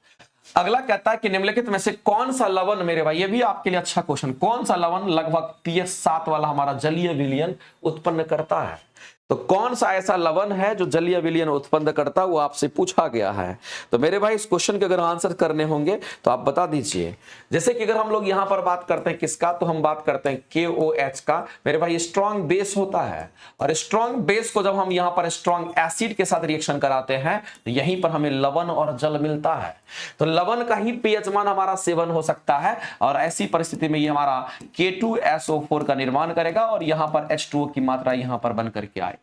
अगला कहता है कि निम्नलिखित में से कौन सा लवण, मेरे भाई ये भी आपके लिए अच्छा क्वेश्चन, कौन सा लवण लगभग pH 7 वाला हमारा जलीय विलयन उत्पन्न करता है? तो कौन सा ऐसा लवण है जो जलीय विलयन उत्पन्न करता है, वो आपसे पूछा गया है। तो मेरे भाई इस क्वेश्चन के अगर आंसर करने होंगे तो आप बता दीजिए। जैसे कि अगर हम लोग यहां पर बात करते हैं किसका, तो हम बात करते हैं KOH का। मेरे भाई स्ट्रॉन्ग बेस होता है और स्ट्रॉन्ग बेस को जब हम यहां पर स्ट्रॉन्ग एसिड के साथ रिएक्शन कराते हैं तो यहीं पर हमें लवण और जल मिलता है। तो लवण का ही pH मान हमारा 7 हो सकता है और ऐसी परिस्थिति में ये हमारा K2SO4 का निर्माण करेगा और यहां पर H2O की मात्रा यहां पर बन करके आएगी।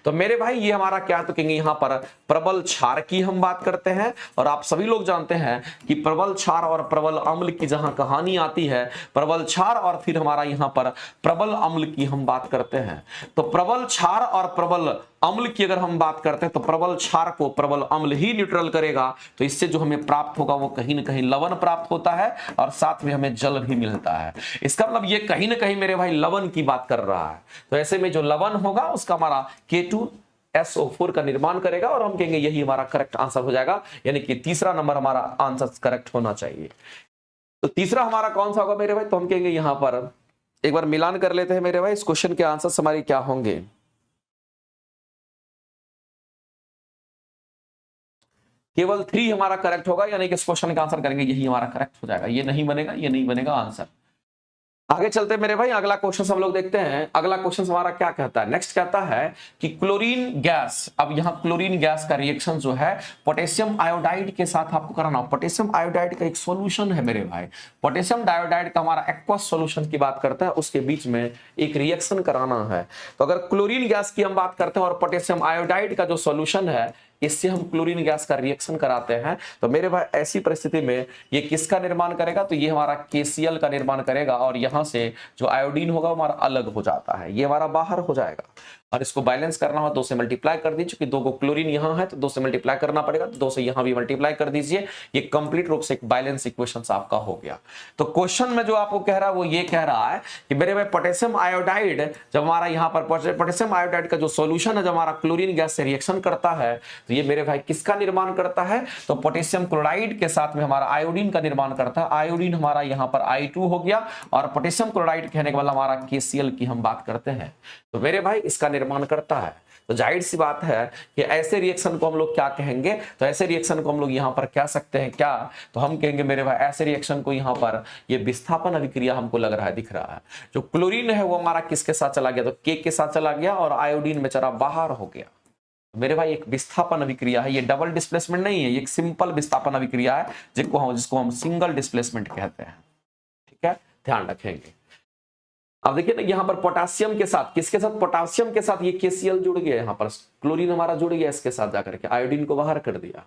तो मेरे भाई ये हमारा क्या, तो कहेंगे यहां पर प्रबल क्षार की हम बात करते हैं। और आप सभी लोग जानते हैं कि प्रबल क्षार और प्रबल अम्ल की जहां कहानी आती है, प्रबल क्षार और फिर हमारा यहां पर प्रबल अम्ल की हम बात करते हैं। तो प्रबल क्षार और प्रबल अम्ल की अगर हम बात करते हैं तो प्रबल क्षार को प्रबल अम्ल ही न्यूट्रल करेगा। तो इससे जो हमें प्राप्त होगा वो कहीं ना कहीं लवण प्राप्त होता है और साथ में हमें जल भी मिलता है। इसका मतलब ये कहीं ना कहीं मेरे भाई लवण की बात कर रहा है। तो ऐसे में जो लवण होगा उसका हमारा K2SO4 का निर्माण करेगा और हम कहेंगे यही हमारा करेक्ट आंसर हो जाएगा। यानी कि तीसरा नंबर हमारा आंसर करेक्ट होना चाहिए। तो तीसरा हमारा कौन सा होगा मेरे भाई? तो हम कहेंगे यहां पर एक बार मिलान कर लेते हैं मेरे भाई, इस क्वेश्चन के आंसर हमारे क्या होंगे। केवल 3 हमारा करेक्ट होगा, यानी कि इस क्वेश्चन का आंसर करेंगे यही हमारा करेक्ट हो जाएगा। ये नहीं बनेगा, ये नहीं बनेगा आंसर। आगे चलते मेरे भाई, अगला क्वेश्चन हम लोग देखते हैं। अगला क्वेश्चन हमारा क्या कहता है, नेक्स्ट कहता है कि क्लोरीन गैस, अब यहां क्लोरीन गैस का रिएक्शन जो है पोटेशियम आयोडाइड के साथ आपको कराना। पोटेशियम आयोडाइड का एक सॉल्यूशन है मेरे भाई, पोटेशियम डायोडाइड का हमारा एक्वस सॉल्यूशन की बात करते हैं, उसके बीच में एक रिएक्शन कराना है। तो अगर क्लोरीन गैस की हम बात करते हैं और पोटेशियम आयोडाइड का जो सॉल्यूशन है, इससे हम क्लोरीन गैस का रिएक्शन कराते हैं, तो मेरे भाई ऐसी परिस्थिति में ये किसका निर्माण करेगा, तो ये हमारा KCl का निर्माण करेगा, और यहां से जो आयोडीन होगा हमारा अलग हो जाता है, ये हमारा बाहर हो जाएगा। और इसको बैलेंस करना हो 2 से मल्टीप्लाई कर दीजिए, क्योंकि 2 को क्लोरीन यहां है तो 2 से मल्टीप्लाई करना पड़ेगा, तो 2 से यहां भी मल्टीप्लाई कर दीजिए। ये कंप्लीट रूप से एक बैलेंस इक्वेशन आपका हो गया। तो क्वेश्चन में जो आपको कह रहा है वो ये कह रहा है कि मेरे भाई पोटेशियम आयोडाइड जब हमारा यहाँ पर पोटेशियम आयोडाइड का जो सॉल्यूशन है जब हमारा क्लोरीन गैस से रिएक्शन करता है, तो ये मेरे भाई किसका निर्माण करता है, तो पोटेशियम क्लोराइड के साथ में हमारा आयोडीन का निर्माण करता है। आयोडीन हमारा यहाँ पर I2 हो गया, और पोटेशियम क्लोराइड कहने के बाद हमारा KCl की हम बात करते हैं, तो मेरे भाई इसका निर्माण करता है। तो जाहिर सी बात है कि ऐसे रिएक्शन को हम लोग क्या कहेंगे, तो ऐसे रिएक्शन को हम लोग यहाँ पर कह सकते हैं क्या, तो हम कहेंगे मेरे भाई ऐसे रिएक्शन को यहाँ पर ये विस्थापन अभिक्रिया हमको लग रहा है, दिख रहा है। जो क्लोरीन है वो हमारा किसके साथ चला गया, तो K के साथ चला गया, और आयोडीन बेचारा बाहर हो गया। मेरे भाई एक विस्थापन अभिक्रिया है, ये डबल डिस्प्लेसमेंट नहीं है, ये एक सिंपल विस्थापन अभिक्रिया है जिसको हम सिंगल डिस्प्लेसमेंट कहते हैं। ठीक है, ध्यान रखेंगे। अब देखिए ना यहाँ पर पोटासियम के साथ, किसके साथ, पोटासियम के साथ ये KCl जुड़ गया, यहाँ पर क्लोरीन हमारा जुड़ गया, इसके साथ जाकर के आयोडीन को बाहर कर दिया।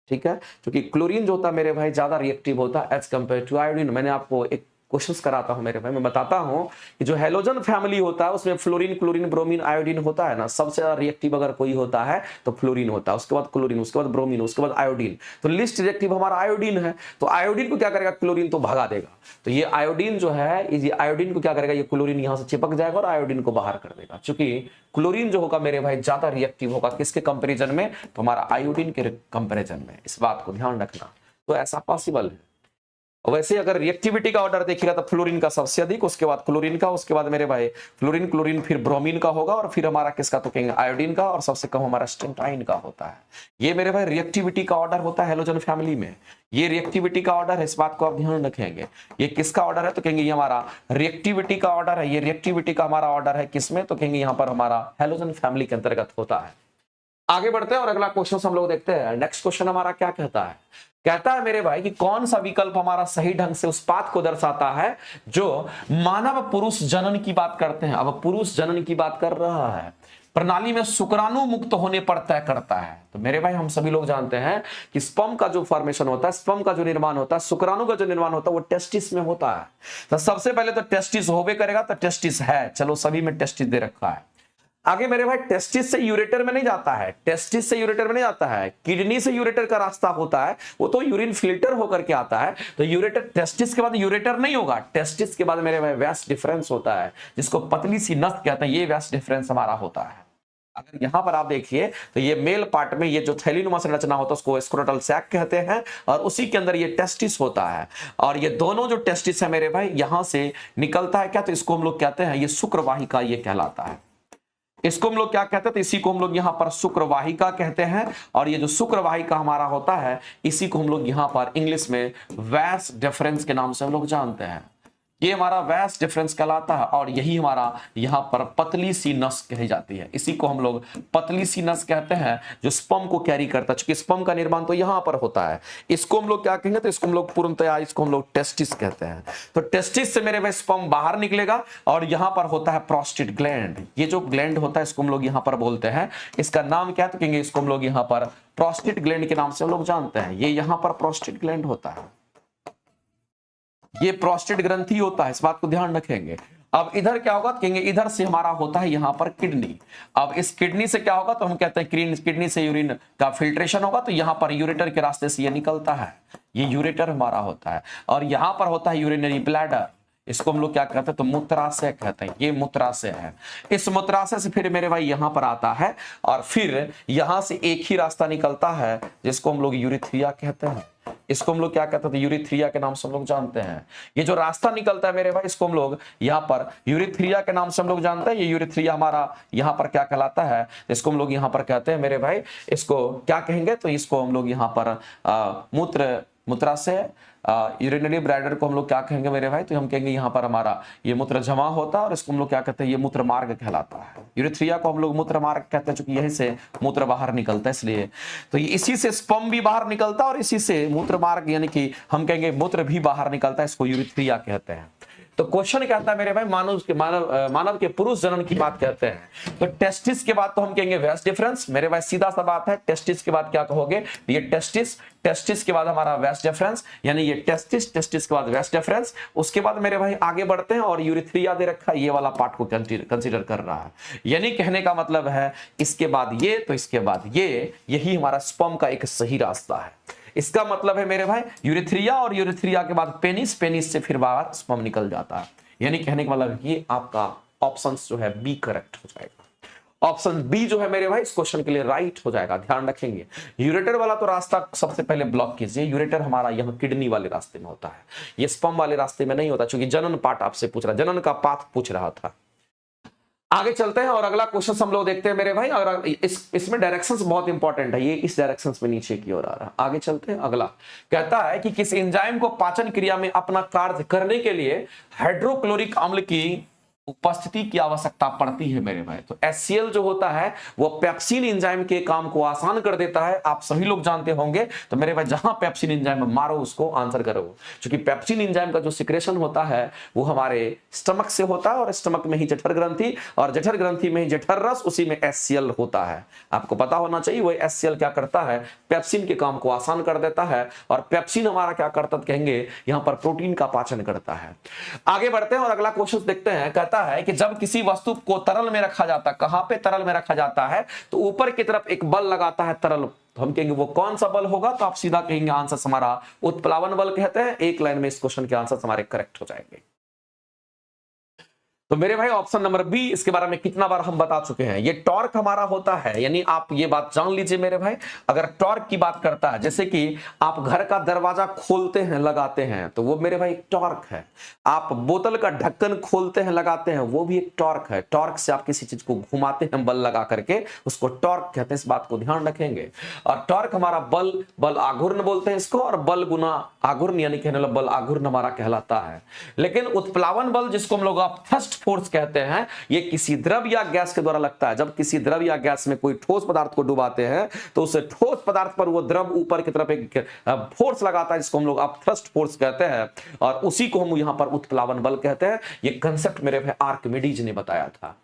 ठीक है, क्योंकि क्लोरीन जो होता है मेरे भाई ज्यादा रिएक्टिव होता है एज कंपेयर टू आयोडीन। मैंने आपको एक क्वेश्चंस कराता हूं मेरे भाई, मैं बताता हूं कि जो हेलोजन फैमिली होता है उसमें फ्लोरीन, क्लोरीन, ब्रोमीन, आयोडीन होता है ना, सबसे ज्यादा रिएक्टिव अगर कोई होता है तो फ्लोरीन होता है, उसके बाद क्लोरीन, उसके बाद ब्रोमीन, उसके बाद आयोडीन। तो लिस्ट रिएक्टिव हमारा आयोडीन है, तो आयोडीन को क्या करेगा, क्लोरीन तो भगा देगा। तो ये आयोडीन जो है, ये आयोडीन को क्या करेगा, ये क्लोरीन यहां से चिपक जाएगा और आयोडीन को बाहर कर देगा। चूंकि क्लोरीन जो होगा मेरे भाई ज्यादा रिएक्टिव होगा किसके कंपेरिजन में, तो हमारा आयोडीन के कंपेरिजन में। इस बात को ध्यान रखना, तो ऐसा पॉसिबल है। वैसे अगर रिएक्टिविटी का ऑर्डर देखिएगा तो फ्लोरीन का सबसे अधिक, उसके बाद क्लोरीन का, उसके बाद मेरे भाई फ्लोरीन, क्लोरीन, फिर ब्रोमीन का होगा, और फिर हमारा किसका, तो कहेंगे आयोडीन का, और सबसे कम हमारा स्टेंटाइन का होता है। ये मेरे भाई रिएक्टिविटी का ऑर्डर होता है हेलोजन फैमिली में, ये रिएक्टिविटी का ऑर्डर है, इस बात को आप ध्यान रखेंगे। ये किसका ऑर्डर है, तो कहेंगे ये हमारा रिएक्टिविटी का ऑर्डर है। ये रिएक्टिविटी का हमारा ऑर्डर है किसमें, तो कहेंगे यहाँ पर हमारा हेलोजन फैमिली के अंतर्गत होता है। आगे बढ़ते हैं और अगला क्वेश्चन हम लोग देखते हैं। नेक्स्ट क्वेश्चन हमारा क्या कहता है, कहता है मेरे भाई कि कौन सा विकल्प हमारा सही ढंग से उस बात को दर्शाता है जो मानव पुरुष जनन की बात करते हैं। अब पुरुष जनन की बात कर रहा है, प्रणाली में शुक्राणु मुक्त होने पर तय करता है। तो मेरे भाई हम सभी लोग जानते हैं कि स्पर्म का जो फॉर्मेशन होता है, स्पर्म का जो निर्माण होता है, शुक्राणु का जो निर्माण होता है वो टेस्टिस में होता है। तो सबसे पहले तो टेस्टिस होबे करेगा, तो टेस्टिस है, चलो सभी में टेस्टिस दे रखा है। आगे मेरे भाई टेस्टिस से यूरेटर में नहीं जाता है, टेस्टिस से यूरेटर में नहीं जाता है, किडनी से यूरेटर का रास्ता होता है, वो तो यूरिन फिल्टर होकर के आता है। तो यूरेटर, टेस्टिस के बाद यूरेटर नहीं होगा, टेस्टिस के बाद मेरे भाई वैस डिफरेंस होता है, जिसको पतली सी नस कहते हैं, ये वैस डिफरेंस हमारा होता है। अगर यहां पर आप देखिए तो ये मेल पार्ट में ये जो थैलीनुमा संरचना होता है उसको स्क्रोटल सैक कहते हैं, और उसी के अंदर ये टेस्टिस होता है। और ये दोनों जो टेस्टिस है मेरे भाई यहां से निकलता है क्या, तो इसको हम लोग कहते हैं ये शुक्रवाहिका, ये कहलाता है। इसको हम लोग क्या कहते हैं, तो इसी को हम लोग यहाँ पर शुक्रवाहिका कहते हैं। और ये जो शुक्रवाहिका हमारा होता है इसी को हम लोग यहाँ पर इंग्लिश में वैस डिफरेंस के नाम से हम लोग जानते हैं। ये हमारा वैस डिफरेंस कहलाता है, और यही हमारा यहाँ पर पतली सी नस कही जाती है। इसी को हम लोग पतली सी नस कहते हैं जो स्पर्म को कैरी करता है, क्योंकि स्पर्म का निर्माण तो यहाँ पर होता है। इसको हम लोग क्या कहेंगे, तो इसको हम लोग पूर्णतया इसको हम लोग टेस्टिस कहते हैं। तो टेस्टिस से मेरे भाई स्पर्म बाहर निकलेगा, और यहाँ पर होता है प्रोस्टेट ग्लैंड। ये जो ग्लैंड होता है इसको हम लोग यहाँ पर बोलते हैं, इसका नाम क्या है, तो कहेंगे इसको हम लोग यहाँ पर प्रोस्टेट ग्लैंड के नाम से हम लोग जानते हैं। ये यहाँ पर प्रोस्टेट ग्लैंड होता है, ये प्रोस्टेट ग्रंथि होता है, इस बात को ध्यान रखेंगे। अब इधर क्या होगा, कहेंगे इधर से हमारा होता है यहाँ पर किडनी। अब इस किडनी से क्या होगा, तो हम कहते हैं किडनी से यूरिन का फिल्ट्रेशन होगा, तो यहाँ पर यूरेटर के रास्ते से ये निकलता है, ये यूरेटर हमारा होता है। और यहाँ पर होता है यूरिनरी ब्लैडर, इसको हम लोग क्या कहते हैं, तो मूत्राशय कहते हैं, ये मूत्राशय है। इस मूत्राशय से फिर मेरे भाई यहाँ पर आता है, और फिर यहाँ से एक ही रास्ता निकलता है जिसको हम लोग यूरिथ्रिया कहते हैं। इसको हम लोग क्या कहते हैं, यूरिथ्रिया के नाम से हम लोग जानते हैं। ये जो रास्ता निकलता है मेरे भाई, इसको हम लोग यहाँ पर यूरिथ्रिया के नाम से हम लोग जानते हैं। ये यूरिथ्रिया हमारा यहाँ पर क्या कहलाता है, इसको हम लोग यहाँ पर कहते हैं मेरे भाई, इसको क्या कहेंगे, तो इसको हम लोग यहाँ पर मूत्राशय, यूरिनरी ब्लैडर को हम लोग क्या कहेंगे मेरे भाई, तो हम कहेंगे यहाँ पर हमारा ये मूत्र जमा होता है और इसको हम लोग क्या कहते हैं, ये मूत्र मार्ग कहलाता है। यूरिथ्रिया को हम लोग मूत्र मार्ग कहते हैं, क्योंकि यहीं से मूत्र बाहर निकलता है इसलिए। तो ये इसी से स्पर्म भी बाहर निकलता है और इसी से मूत्र मार्ग यानी कि हम कहेंगे मूत्र भी बाहर निकलता है, इसको यूरिथ्रिया कहते हैं। तो क्वेश्चन कहता है मेरे भाई, मानव के पुरुष जनन की बात कहते हैं, तो टेस्टिस के बाद तो हम कहेंगे वेस्ट डिफरेंस। मेरे भाई सीधा सा बात है, टेस्टिस के बाद क्या कहोगे, ये टेस्टिस के बाद हमारा वेस्ट डिफरेंस, यानी ये टेस्टिस के बाद वेस्ट डिफरेंस। उसके बाद मेरे भाई आगे बढ़ते हैं और यूरिथ्रिया दे रखा है, ये वाला पार्ट को कंसीडर कर रहा है। यानी कहने का मतलब है इसके बाद ये, तो इसके बाद ये, यही हमारा स्पर्म का एक सही रास्ता है। इसका मतलब है मेरे भाई यूरिथ्रिया और यूरिथ्रिया के बाद पेनिस, पेनिस से फिर बाहर स्पर्म निकल जाता है। यानी कहने का मतलब ये आपका ऑप्शन जो है बी करेक्ट हो जाएगा। ऑप्शन बी जो है मेरे भाई इस क्वेश्चन के लिए राइट हो जाएगा, ध्यान रखेंगे। यूरेटर वाला तो रास्ता सबसे पहले ब्लॉक कीजिए। यूरेटर हमारा यहाँ किडनी वाले रास्ते में होता है, ये स्पर्म वाले रास्ते में नहीं होता, क्योंकि जनन पार्ट आपसे पूछ रहा, जनन का पाथ पूछ रहा था। आगे चलते हैं और अगला क्वेश्चन हम लोग देखते हैं मेरे भाई। और इसमें डायरेक्शंस बहुत इंपॉर्टेंट है, ये इस डायरेक्शंस में नीचे की ओर आ रहा है। आगे चलते हैं, अगला कहता है कि किस एंजाइम को पाचन क्रिया में अपना कार्य करने के लिए हाइड्रोक्लोरिक अम्ल की उपस्थिति की आवश्यकता पड़ती है मेरे भाई। तो HCl जो होता है वो पेप्सिन एंजाइम के काम को आसान कर देता है, आप सभी लोग जानते होंगे। तो मेरे भाई जहां पेप्सिन एंजाइम मारो उसको आंसर करो, क्योंकि पेप्सिन एंजाइम का जो सिक्रेशन होता है वो हमारे स्टमक से होता है, और स्टमक में ही जठर ग्रंथि, और जठर ग्रंथि में ही जठर रस, उसी में HCl होता है। आपको पता होना चाहिए वो HCl क्या करता है, पेप्सिन के काम को आसान कर देता है। और पेप्सिन हमारा क्या करता कहेंगे, यहां पर प्रोटीन का पाचन करता है। आगे बढ़ते हैं और अगला क्वेश्चन देखते हैं। है कि जब किसी वस्तु को तरल में रखा जाता है, कहां पे तरल में रखा जाता है, तो ऊपर की तरफ एक बल लगाता है तरल, तो हम कहेंगे वो कौन सा बल होगा, तो आप सीधा कहेंगे आंसर हमारा उत्प्लावन बल कहते हैं। एक लाइन में इस क्वेश्चन के आंसर हमारे करेक्ट हो जाएंगे। तो मेरे भाई ऑप्शन नंबर बी, इसके बारे में कितना बार हम बता चुके हैं, ये टॉर्क हमारा होता है। यानी आप ये बात जान लीजिए मेरे भाई, अगर टॉर्क की बात करता है, जैसे कि आप घर का दरवाजा खोलते हैं लगाते हैं, तो वो मेरे भाई एक टॉर्क है। आप बोतल का ढक्कन खोलते हैं लगाते हैं, वो भी एक टॉर्क है। टॉर्क से आप किसी चीज को घुमाते हैं बल लगा करके, उसको टॉर्क कहते हैं, इस बात को ध्यान रखेंगे। और टॉर्क हमारा बल आघूर्ण बोलते हैं इसको, और बल गुना आघूर्ण यानी कहने वाला बल आघूर्ण हमारा कहलाता है। लेकिन उत्प्लावन बल जिसको हम लोग आप थ्रस्ट फोर्स कहते हैं, ये किसी द्रव या गैस के द्वारा लगता है। जब किसी द्रव या गैस में कोई ठोस पदार्थ को डुबाते हैं, तो उस ठोस पदार्थ पर वो द्रव ऊपर की तरफ एक फोर्स लगाता है, जिसको हम लोग आप थ्रस्ट फोर्स कहते हैं, और उसी को हम यहां पर उत्प्लावन बल कहते हैं। ये कंसेप्ट मेरे भाई आर्किमिडीज ने बताया था।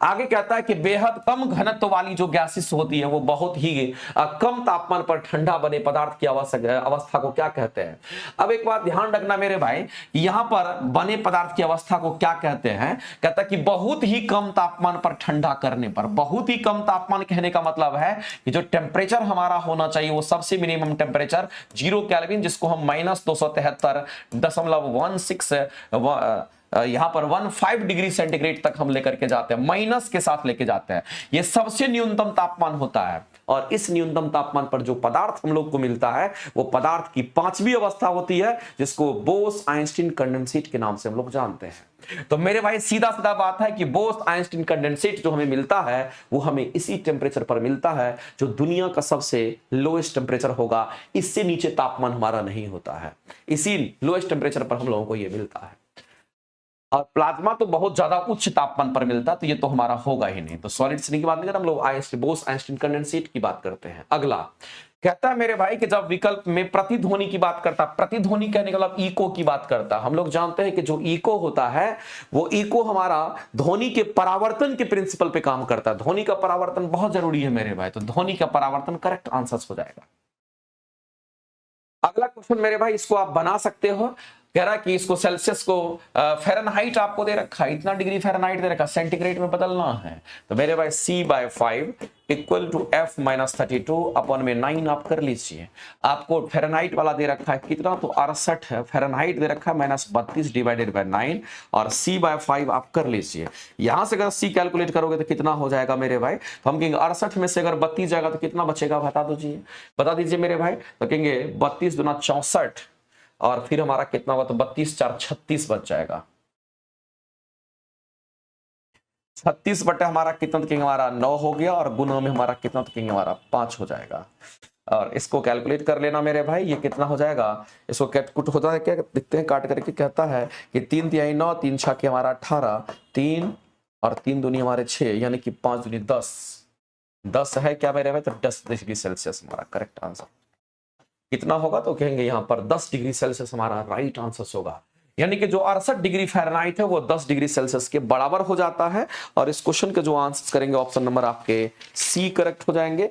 आगे कहता है कि बेहद कम घनत्व वाली जो गैसेस होती है, वो बहुत ही कम तापमान पर ठंडा बने पदार्थ की अवस्था को क्या कहते हैं। अब एक बात ध्यान रखना मेरे भाई, यहां पर बने पदार्थ की अवस्था को क्या कहते हैं, कहता है कि बहुत ही कम तापमान पर ठंडा करने पर। बहुत ही कम तापमान कहने का मतलब है कि जो टेम्परेचर हमारा होना चाहिए वो सबसे मिनिमम टेम्परेचर 0 केल्विन, जिसको हम -273.16 यहां पर 15 डिग्री सेंटीग्रेड तक हम लेकर के जाते हैं, माइनस के साथ लेके जाते हैं। ये सबसे न्यूनतम तापमान होता है, और इस न्यूनतम तापमान पर जो पदार्थ हम लोग को मिलता है, वो पदार्थ की 5वीं अवस्था होती है, जिसको बोस आइंस्टीन कंडेंसेट के नाम से हम लोग जानते हैं। तो मेरे भाई सीधा सीधा बात है कि बोस आइंस्टीन कंडेंसेट जो हमें मिलता है, वो हमें इसी टेम्परेचर पर मिलता है, जो दुनिया का सबसे लोएस्ट टेम्परेचर होगा। इससे नीचे तापमान हमारा नहीं होता है, इसी लोएस्ट टेम्परेचर पर हम लोगों को ये मिलता है। और प्लाज्मा तो बहुत ज्यादा उच्च तापमान पर मिलता है, तो ये तो हमारा होगा ही नहीं। तो सॉलिड श्रेणी की बात नहीं करते हम लोग, बोस आइंस्टीन कंडेंसेट की बात करते हैं। अगला कहता है मेरे भाई कि जब विकल्प में प्रतिध्वनि की बात करता, प्रतिध्वनि कहने का मतलब इको की बात करता। हम लोग जानते हैं कि जो इको होता है, वो इको हमारा ध्वनि के परावर्तन के प्रिंसिपल पे काम करता है। ध्वनि का परावर्तन बहुत जरूरी है मेरे भाई, तो ध्वनि का परावर्तन करेक्ट आंसर हो जाएगा। अगला क्वेश्चन मेरे भाई, इसको आप बना सकते हो। कह रहा है कि इसको सेल्सियस को फ़ारेनहाइट आपको दे रखा है, इतना डिग्री फ़ारेनहाइट दे रखा है, सेंटीग्रेड में बदलना है। तो मेरे भाई C/5 equal to F - 32 upon में 9 आप कर लीजिए। आपको फ़ारेनहाइट वाला दे रखा है कितना, तो 68 है, फ़ारेनहाइट दे रखा है -32 डिवाइडेड बाय 9 और C/5 आप कर लीजिए। यहां से अगर C कैलकुलेट करोगे तो कितना हो जाएगा मेरे भाई, तो हम कहेंगे 68 में से अगर 32 जाएगा तो कितना बचेगा, बता दीजिए मेरे भाई। तो कहेंगे 32 दूना 64 और फिर हमारा कितना होगा, तो 32 4 36 बच जाएगा। 36 बटे हमारा कितना, तो कहेंगे हमारा 9 हो गया और गुना में हमारा कितना, तो कहेंगे हमारा 5 हो जाएगा। और इसको कैलकुलेट कर लेना मेरे भाई, ये कितना हो जाएगा, इसको कैलकुलेट होता है क्या, देखते हैं काट करके। कहता है कि 3 तिहाई 9, 3 छके हमारा 18, 3 और 3 दूनी हमारे 6, यानी कि 5 दूनी 10 है क्या मेरे भाई, तो 10 डिग्री सेल्सियस हमारा करेक्ट आंसर कितना होगा, तो कहेंगे यहाँ पर 10 डिग्री सेल्सियस हमारा राइट आंसर होगा। यानी कि जो 68 डिग्री फ़ारेनहाइट है वो 10 डिग्री सेल्सियस के बराबर हो जाता है। और इस क्वेश्चन के जो आंसर करेंगे ऑप्शन नंबर आपके सी करेक्ट हो जाएंगे।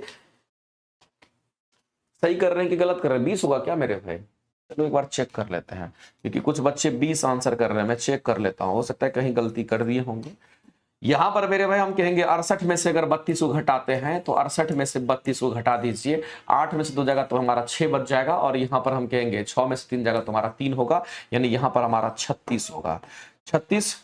सही कर रहे हैं कि गलत कर रहे हैं, 20 होगा क्या मेरे भाई, चलो एक बार चेक कर लेते हैं, क्योंकि कुछ बच्चे 20 आंसर कर रहे हैं, मैं चेक कर लेता हूं, हो सकता है कहीं गलती कर दिए होंगे। यहां पर मेरे भाई हम कहेंगे 68 में से अगर 32 को घटाते हैं तो 68 में से 32 को घटा दीजिए, 8 में से 2 जाएगा तो हमारा 6 बच जाएगा, और यहां पर हम कहेंगे 6 में से 3 जाएगा तो हमारा 3 होगा, यानी यहां पर हमारा 36 होगा। 36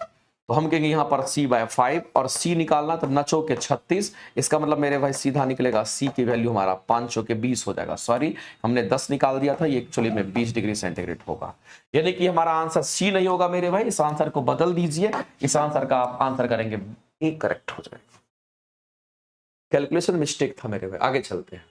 तो हम कहेंगे यहाँ पर C/5 और C निकालना, तो नचो के 36, इसका मतलब मेरे भाई सीधा निकलेगा C की वैल्यू हमारा 5 के 20 हो जाएगा। सॉरी, हमने 10 निकाल दिया था, ये एक्चुअली में 20 डिग्री सेंटीग्रेड होगा, यानी कि हमारा आंसर C नहीं होगा मेरे भाई। इस आंसर को बदल दीजिए, इस आंसर का आप आंसर करेंगे ए करेक्ट हो जाएगा। कैलकुलेशन मिस्टेक था मेरे भाई, आगे चलते हैं।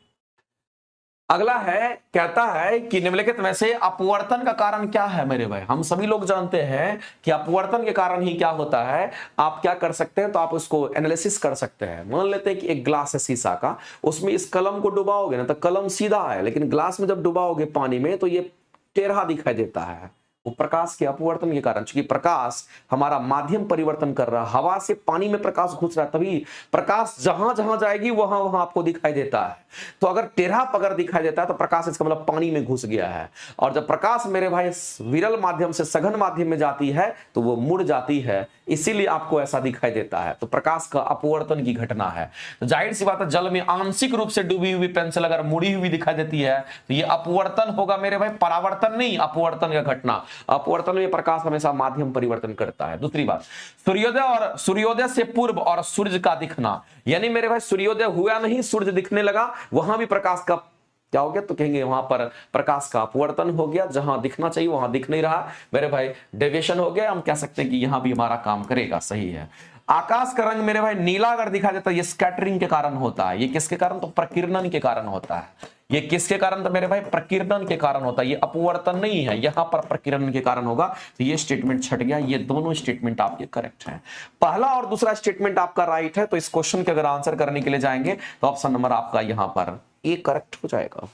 अगला है, कहता है कि निम्नलिखित में से अपवर्तन का कारण क्या है मेरे भाई। हम सभी लोग जानते हैं कि अपवर्तन के कारण ही क्या होता है। आप क्या कर सकते हैं, तो आप उसको एनालिसिस कर सकते हैं। मान लेते हैं कि एक ग्लास है शीशा का, उसमें इस कलम को डुबाओगे ना तो कलम सीधा है, लेकिन ग्लास में जब डुबाओगे पानी में तो ये टेढ़ा दिखाई देता है। वो प्रकाश के अपवर्तन के कारण, क्योंकि प्रकाश हमारा माध्यम परिवर्तन कर रहा है, हवा से पानी में प्रकाश घुस रहा है, तभी प्रकाश जहां जहां जाएगी वहां वहां आपको दिखाई देता है। तो अगर टेढ़ा पगर दिखाई देता है तो प्रकाश इसका मतलब पानी में घुस गया है, और जब प्रकाश मेरे भाई विरल माध्यम से सघन माध्यम में जाती है तो वो मुड़ जाती है, इसीलिए आपको ऐसा दिखाई देता है। तो प्रकाश का अपवर्तन की घटना है। तो जाहिर सी बात है, जल में आंशिक रूप से डूबी हुई पेंसिल अगर मुड़ी हुई दिखाई देती है तो ये अपवर्तन होगा मेरे भाई, परावर्तन नहीं, अपवर्तन का घटना। अपवर्तन में प्रकाश हमेशा माध्यम परिवर्तन करता है। दूसरी बात, सूर्योदय और सूर्योदय से पूर्व और सूर्य का दिखना, यानी मेरे भाई सूर्योदय हुआ नहीं, सूर्य दिखने लगा, वहां भी प्रकाश का क्या हो गया, तो कहेंगे वहां पर प्रकाश का अपवर्तन हो गया, जहां दिखना चाहिए वहां दिख नहीं रहा मेरे भाई, डेविएशन हो गया। हम कह सकते हैं कि यहां भी हमारा काम करेगा, सही है। आकाश का रंग मेरे भाई नीला अगर दिखा देता है, ये स्कैटरिंग के कारण होता है। ये किसके कारण, तो प्रकीर्णन के कारण होता है। ये किसके कारण, तो मेरे भाई प्रकीर्णन के कारण होता है, ये अपवर्तन नहीं है, यहां पर प्रकीर्णन के कारण होगा। तो ये स्टेटमेंट छट गया। ये दोनों स्टेटमेंट आपके करेक्ट हैं। पहला और दूसरा स्टेटमेंट आपका राइट है। तो इस क्वेश्चन के अगर आंसर करने के लिए जाएंगे तो ऑप्शन नंबर आपका यहां पर ए करेक्ट हो जाएगा।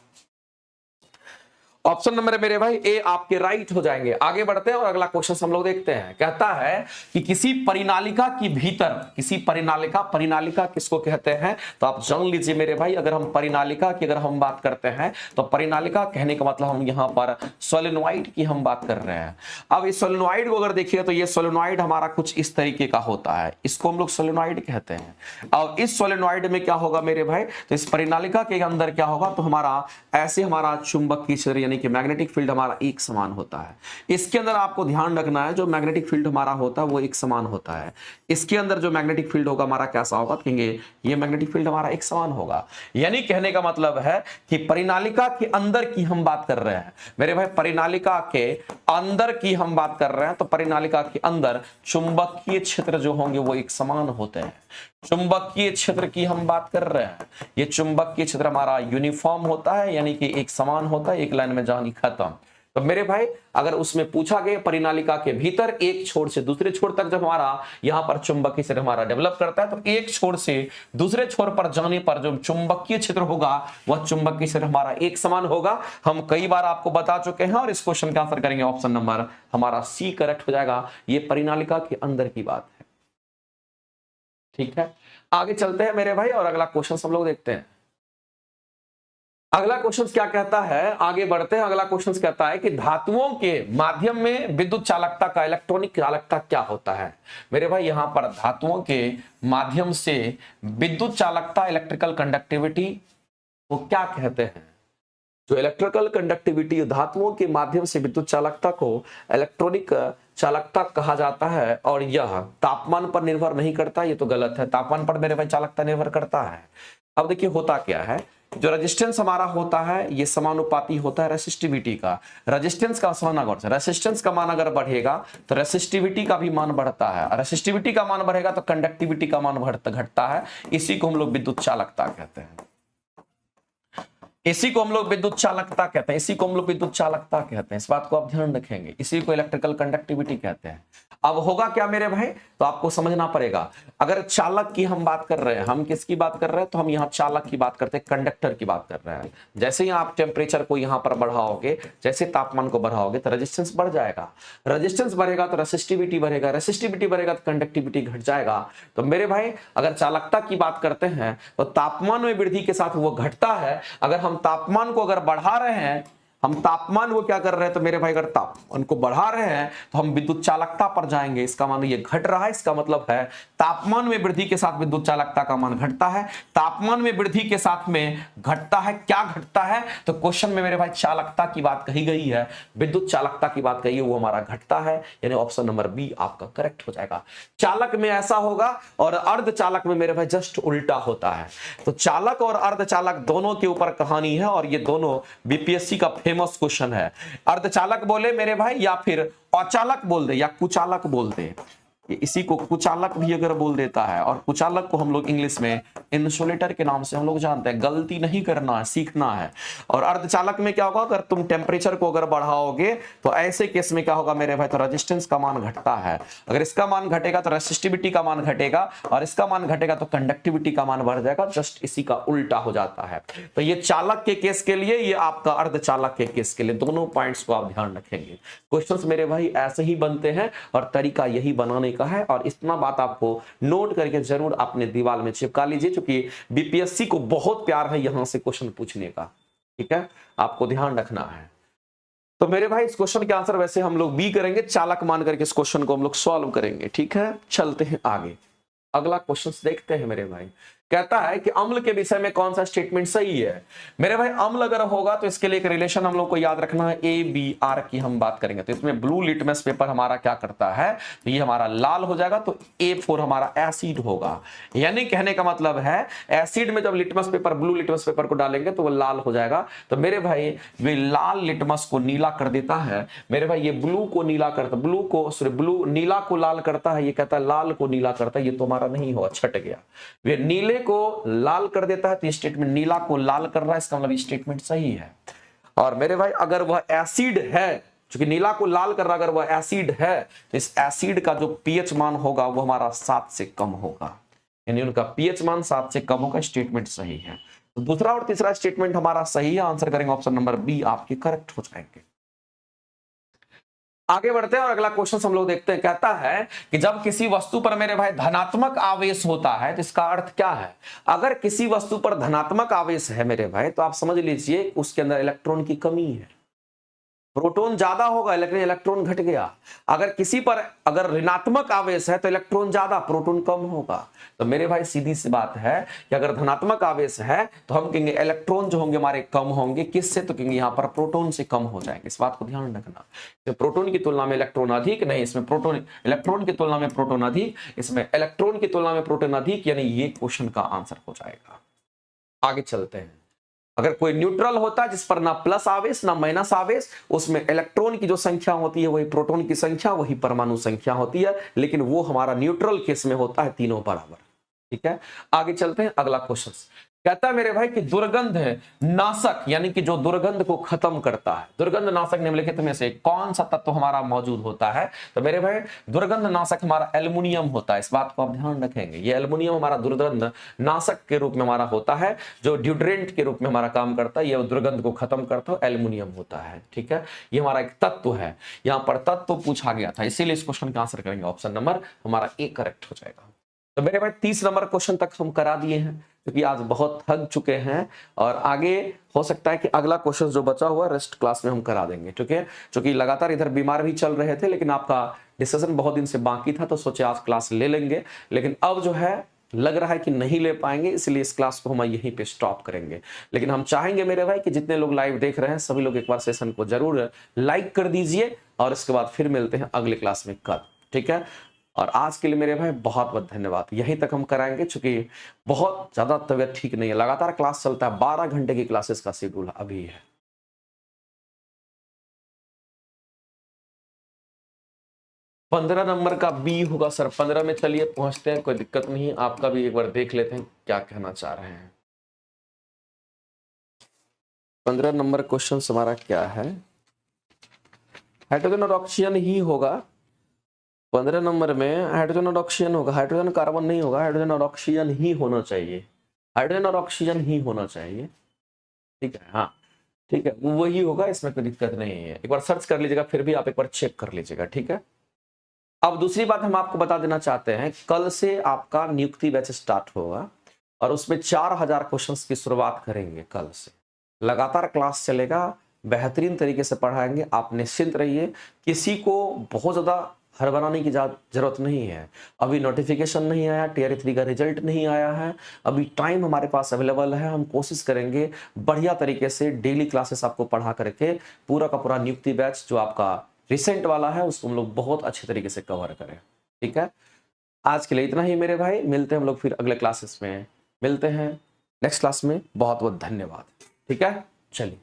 ऑप्शन नंबर मेरे भाई ए आपके राइट हो जाएंगे। आगे बढ़ते हैं और अगला क्वेश्चन हम लोग देखते हैं। कहता है कि किसी परिनालिका की भीतर, किसी परिनालिका, परिनालिका किसको कहते हैं, तो आप जान लीजिए मेरे भाई। अगर हम परिनालिका की अगर हम बात करते हैं तो परिनालिका कहने का मतलब हम यहां पर सोलेनोइड की हम बात कर रहे हैं। अब इस सोलेनोइड को अगर देखिए तो ये सोलेनोइड हमारा कुछ इस तरीके का होता है, इसको हम लोग सोलेनोइड कहते हैं। और इस सोलेनोइड में क्या होगा मेरे भाई, तो इस परिनालिका के अंदर क्या होगा, तो हमारा ऐसे हमारा चुंबकीय क्षेत्र कि मैग्नेटिक फील्ड हमारा एक समान होता है। इसके अंदर आपको ध्यान रखना है, जो मैग्नेटिक फील्ड हमारा होता है वो एक समान होता है। इसके अंदर जो मैग्नेटिक फील्ड होगा हमारा कैसा होगा, कहेंगे ये मैग्नेटिक फील्ड हमारा एक समान होगा। यानी कहने का मतलब है कि परिनालिका के अंदर की हम बात कर रहे हैं मेरे भाई, परिनालिका के अंदर की हम बात कर रहे हैं। तो परिनालिका के अंदर चुंबकीय क्षेत्र जो होंगे वो एक समान होते हैं। चुंबकीय क्षेत्र की हम बात कर रहे हैं, ये चुंबकीय क्षेत्र हमारा यूनिफॉर्म होता है, यानी कि एक समान होता है, एक लाइन में जानी खत्म। तो मेरे भाई अगर उसमें पूछा गया परिनालिका के भीतर एक छोर से दूसरे छोर तक जब हमारा यहां पर चुंबकीय क्षेत्र हमारा डेवलप करता है, तो एक छोर से दूसरे छोर पर जाने पर जो चुंबकीय क्षेत्र होगा वह चुंबकीय क्षेत्र हमारा एक समान होगा। हम कई बार आपको बता चुके हैं और इस क्वेश्चन का आंसर करेंगे ऑप्शन नंबर हमारा सी करेक्ट हो जाएगा। ये परिनालिका के अंदर की बात है। ठीक है, आगे चलते हैं मेरे भाई और अगला क्वेश्चन हम लोग देखते हैं। अगला क्वेश्चन क्या कहता है, आगे बढ़ते हैं। अगला क्वेश्चन कहता है कि धातुओं के माध्यम में विद्युत चालकता का इलेक्ट्रॉनिक चालकता क्या होता है। मेरे भाई यहां पर धातुओं के माध्यम से विद्युत चालकता, इलेक्ट्रिकल कंडक्टिविटी वो क्या कहते हैं। जो इलेक्ट्रिकल कंडक्टिविटी, धातुओं के माध्यम से विद्युत चालकता को इलेक्ट्रॉनिक चालकता कहा जाता है, और यह तापमान पर निर्भर नहीं करता। ये तो गलत है, तापमान पर मेरे भाई चालकता निर्भर करता है। अब देखिए होता क्या है, जो रेजिस्टेंस हमारा होता है ये समानुपाती होता है रेसिस्टिविटी का। रेजिस्टेंस का मान, रेजिस्टेंस का मान अगर बढ़ेगा तो रेसिस्टिविटी का भी मान बढ़ता है, और रेसिस्टिविटी का मान बढ़ेगा तो कंडक्टिविटी का मान घटता है। इसी को हम लोग विद्युत चालकता कहते हैं। इसी को हम लोग विद्युत चालकता कहते हैं। इसी को हम लोग विद्युत चालकता कहते हैं। इस बात को आप ध्यान रखेंगे। इसी को इलेक्ट्रिकल कंडक्टिविटी कहते हैं। अब होगा क्या मेरे भाई, तो आपको समझना पड़ेगा। अगर चालक की हम बात कर रहे हैं, हम किसकी बात कर रहे हैं, तो हम यहाँ चालक की बात करते हैं, कंडक्टर की बात कर रहे हैं। जैसे ही आप टेम्परेचर को यहाँ पर बढ़ाओगे, जैसे तापमान को बढ़ाओगे तो रेजिस्टेंस बढ़ जाएगा। रेजिस्टेंस बढ़ेगा तो रेसिस्टिविटी बढ़ेगा, रेसिस्टिविटी बढ़ेगा तो कंडक्टिविटी घट जाएगा। तो मेरे भाई अगर चालकता की बात करते हैं तो तापमान में वृद्धि के साथ वो घटता है। अगर हम तापमान को अगर बढ़ा रहे हैं, हम तापमान को क्या कर रहे हैं, तो मेरे भाई अगर तापमान को बढ़ा रहे हैं तो हम विद्युत चालकता पर जाएंगे। इसका मान ये घट रहा है, इसका मतलब है तापमान में वृद्धि के साथ विद्युत चालकता का मान घटता है। तापमान में वृद्धि के साथ में घटता है, क्या घटता है, तो क्वेश्चन में मेरे भाई चालकता की बात कही गई है, विद्युत चालकता की बात कही है, वो हमारा घटता है। यानी ऑप्शन नंबर बी आपका करेक्ट हो जाएगा। चालक में ऐसा होगा और अर्धचालक में मेरे भाई जस्ट उल्टा होता है। तो चालक और अर्धचालक दोनों के ऊपर कहानी है, और ये दोनों बीपीएससी का फेमस क्वेश्चन है। अर्धचालक बोले मेरे भाई, या फिर अचालक बोल दे, या कुचालक बोल दे। इसी को कुचालक भी अगर बोल देता है, और कुचालक को हम लोग इंग्लिश में इंसुलेटर के नाम से हम लोग जानते हैं। गलती नहीं करना है, सीखना है। और अर्धचालक में क्या होगा, अगर तुम टेम्परेचर को अगर बढ़ाओगे तो ऐसे केस में क्या होगा मेरे भाई, तो रेजिस्टेंस का मान घटता है। अगर इसका मान घटेगा तो रेसिस्टिविटी का मान घटेगा, और इसका मान घटेगा तो कंडक्टिविटी का मान बढ़ जाएगा। जस्ट इसी का उल्टा हो जाता है। तो ये चालक के केस के लिए, ये आपका अर्धचालक के केस के लिए, दोनों पॉइंट्स को आप ध्यान रखेंगे। क्वेश्चंस मेरे भाई ऐसे ही बनते हैं, और तरीका यही बनाने का है। और इतना बात आपको नोट करके जरूर अपने दीवार में चिपका लीजिए, क्योंकि बीपीएससी को बहुत प्यार है यहां से क्वेश्चन पूछने का। ठीक है, आपको ध्यान रखना है। तो मेरे भाई इस क्वेश्चन के आंसर वैसे हम लोग बी करेंगे, चालक मान करके इस क्वेश्चन को हम लोग सॉल्व करेंगे। ठीक है, चलते हैं आगे। अगला क्वेश्चन देखते हैं मेरे भाई। कहता है कि अम्ल के विषय में कौन सा स्टेटमेंट सही है। मेरे भाई अम्ल अगर होगा तो इसके लिए एक रिलेशन हम लोग को याद रखना है, ABR की हम बात करेंगे। तो इसमें ब्लू लिटमस पेपर हमारा क्या करता है, तो ये हमारा लाल हो जाएगा, तो A4 हमारा एसिड होगा। यानी कहने का मतलब है एसिड में जब litmus paper, blue litmus paper को डालेंगे तो वो लाल हो जाएगा। तो मेरे भाई ये लाल लिटमस को नीला कर देता है। मेरे भाई ये ब्लू को नीला करता, ब्लू नीला को लाल करता है, ये कहता है लाल को नीला करता है। ये तो हमारा नहीं हुआ, छट गया। ये नीले को लाल कर देता है, तो ये स्टेटमेंट नीला को लाल कर रहा है, इसका मतलब स्टेटमेंट सही है। और मेरे भाई अगर वह एसिड है, क्योंकि नीला को लाल कर रहा, अगर वह एसिड है तो इस एसिड का जो पीएच मान होगा वो हमारा 7 से कम होगा। यानी उनका पीएच मान 7 से कम होगा, स्टेटमेंट सही है। तो दूसरा और तीसरा स्टेटमेंट हमारा सही है। आंसर करेंगे ऑप्शन नंबर बी, आपके करेक्ट हो जाएंगे। आगे बढ़ते हैं और अगला क्वेश्चन हम लोग देखते हैं। कहता है कि जब किसी वस्तु पर मेरे भाई धनात्मक आवेश होता है तो इसका अर्थ क्या है। अगर किसी वस्तु पर धनात्मक आवेश है मेरे भाई, तो आप समझ लीजिए उसके अंदर इलेक्ट्रॉन की कमी है। प्रोटॉन ज्यादा होगा लेकिन इलेक्ट्रॉन घट गया। अगर किसी पर अगर ऋणात्मक आवेश है तो इलेक्ट्रॉन ज्यादा, प्रोटॉन कम होगा। तो मेरे भाई सीधी सी बात है कि अगर धनात्मक आवेश है तो हम कहेंगे इलेक्ट्रॉन जो होंगे हमारे कम होंगे। किससे, तो कहेंगे यहाँ पर प्रोटॉन से कम हो जाएंगे। इस बात को ध्यान रखना। तो प्रोटॉन की तुलना में इलेक्ट्रॉन अधिक नहीं, इसमें प्रोटॉन, इलेक्ट्रॉन की तुलना में प्रोटॉन अधिक, इसमें इलेक्ट्रॉन की तुलना में प्रोटॉन अधिक। यानी ये क्वेश्चन का आंसर हो जाएगा। आगे चलते हैं। अगर कोई न्यूट्रल होता है जिस पर ना प्लस आवेश ना माइनस आवेश, उसमें इलेक्ट्रॉन की जो संख्या होती है वही प्रोटॉन की संख्या, वही परमाणु संख्या होती है, लेकिन वो हमारा न्यूट्रल केस में होता है तीनों बराबर। ठीक है, आगे चलते हैं। अगला क्वेश्चन कहता है मेरे भाई कि दुर्गंध नाशक, यानी कि जो दुर्गंध को खत्म करता है, दुर्गंध नाशक निम्नलिखित में से कौन सा तत्व हमारा मौजूद होता है। तो मेरे भाई दुर्गंध नाशक हमारा एल्युमिनियम होता है। इस बात को आप ध्यान रखेंगे। ये एल्युमिनियम हमारा दुर्गंध नाशक के रूप में हमारा होता है, जो ड्यूड्रेंट के रूप में हमारा काम करता है। ये दुर्गंध को खत्म करता है, एल्युमिनियम होता है। ठीक है, ये हमारा एक तत्व है। यहाँ पर तत्व पूछा गया था, इसीलिए इस क्वेश्चन का आंसर करेंगे ऑप्शन नंबर हमारा ए करेक्ट हो जाएगा। तो मेरे भाई 30 नंबर क्वेश्चन तक हम करा दिए हैं। क्योंकि आज बहुत थक चुके हैं और आगे हो सकता है कि अगला क्वेश्चन जो बचा हुआ रेस्ट क्लास में हम करा देंगे, ठीक है। क्योंकि लगातार इधर बीमार भी चल रहे थे, लेकिन आपका डिस्कशन बहुत दिन से बाकी था तो सोचे आज क्लास ले लेंगे, लेकिन अब जो है लग रहा है कि नहीं ले पाएंगे, इसलिए इस क्लास को हम यहीं पे स्टॉप करेंगे। लेकिन हम चाहेंगे मेरे भाई कि जितने लोग लाइव देख रहे हैं सभी लोग एक बार सेशन को जरूर लाइक कर दीजिए और इसके बाद फिर मिलते हैं अगले क्लास में कल, ठीक है। और आज के लिए मेरे भाई बहुत बहुत धन्यवाद। यहीं तक हम कराएंगे क्योंकि बहुत ज्यादा तबीयत ठीक नहीं है, लगातार क्लास चलता है, 12 घंटे की क्लासेस का शेड्यूल अभी है। 15 नंबर का बी होगा सर, 15 में चलिए पहुंचते हैं, कोई दिक्कत नहीं। आपका भी एक बार देख लेते हैं क्या कहना चाह रहे हैं। 15 नंबर क्वेश्चन हमारा क्या है, हाइड्रोजन और ऑक्सीजन ही होगा। 15 नंबर में हाइड्रोजन और ऑक्सीजन होगा, हाइड्रोजन कार्बन नहीं होगा, हाइड्रोजन और ऑक्सीजन ही होना चाहिए, हाइड्रोजन और ऑक्सीजन ही होना चाहिए, ठीक है। हाँ ठीक है, वही होगा, इसमें कोई दिक्कत नहीं है। एक बार सर्च कर लीजिएगा, फिर भी आप एक बार चेक कर लीजिएगा, ठीक है। अब दूसरी बात हम आपको बता देना चाहते हैं, कल से आपका नियुक्ति बैच स्टार्ट होगा और उसमें 4000 क्वेश्चंस की शुरुआत करेंगे कल से। लगातार क्लास चलेगा, बेहतरीन तरीके से पढ़ाएंगे, आप निश्चिंत रहिए। किसी को बहुत ज्यादा हड़बड़ाने की जरूरत नहीं है। अभी नोटिफिकेशन नहीं आया, टीयर 3 का रिजल्ट नहीं आया है, अभी टाइम हमारे पास अवेलेबल है। हम कोशिश करेंगे बढ़िया तरीके से डेली क्लासेस आपको पढ़ा करके पूरा का पूरा नियुक्ति बैच जो आपका रिसेंट वाला है उसको हम लोग बहुत अच्छे तरीके से कवर करें, ठीक है। आज के लिए इतना ही मेरे भाई, मिलते हैं हम लोग फिर अगले क्लासेस में, मिलते हैं नेक्स्ट क्लास में। बहुत बहुत धन्यवाद, ठीक है। चलिए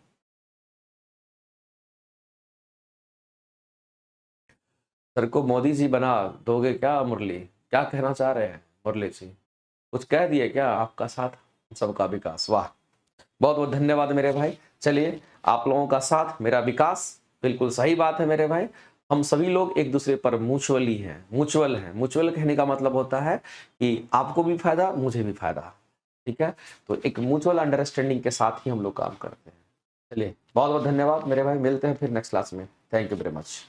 सर को मोदी जी बना दोगे क्या मुरली, क्या कहना चाह रहे हैं मुरली जी, कुछ कह दिए क्या? आपका साथ सबका विकास, वाह, बहुत बहुत धन्यवाद मेरे भाई। चलिए, आप लोगों का साथ मेरा विकास, बिल्कुल सही बात है मेरे भाई। हम सभी लोग एक दूसरे पर म्यूचुअली हैं, म्यूचुअल हैं। म्यूचुअल कहने का मतलब होता है कि आपको भी फायदा, मुझे भी फायदा, ठीक है। तो एक म्यूचुअल अंडरस्टैंडिंग के साथ ही हम लोग काम करते हैं। चलिए, बहुत बहुत धन्यवाद मेरे भाई, मिलते हैं फिर नेक्स्ट क्लास में। Thank you very much.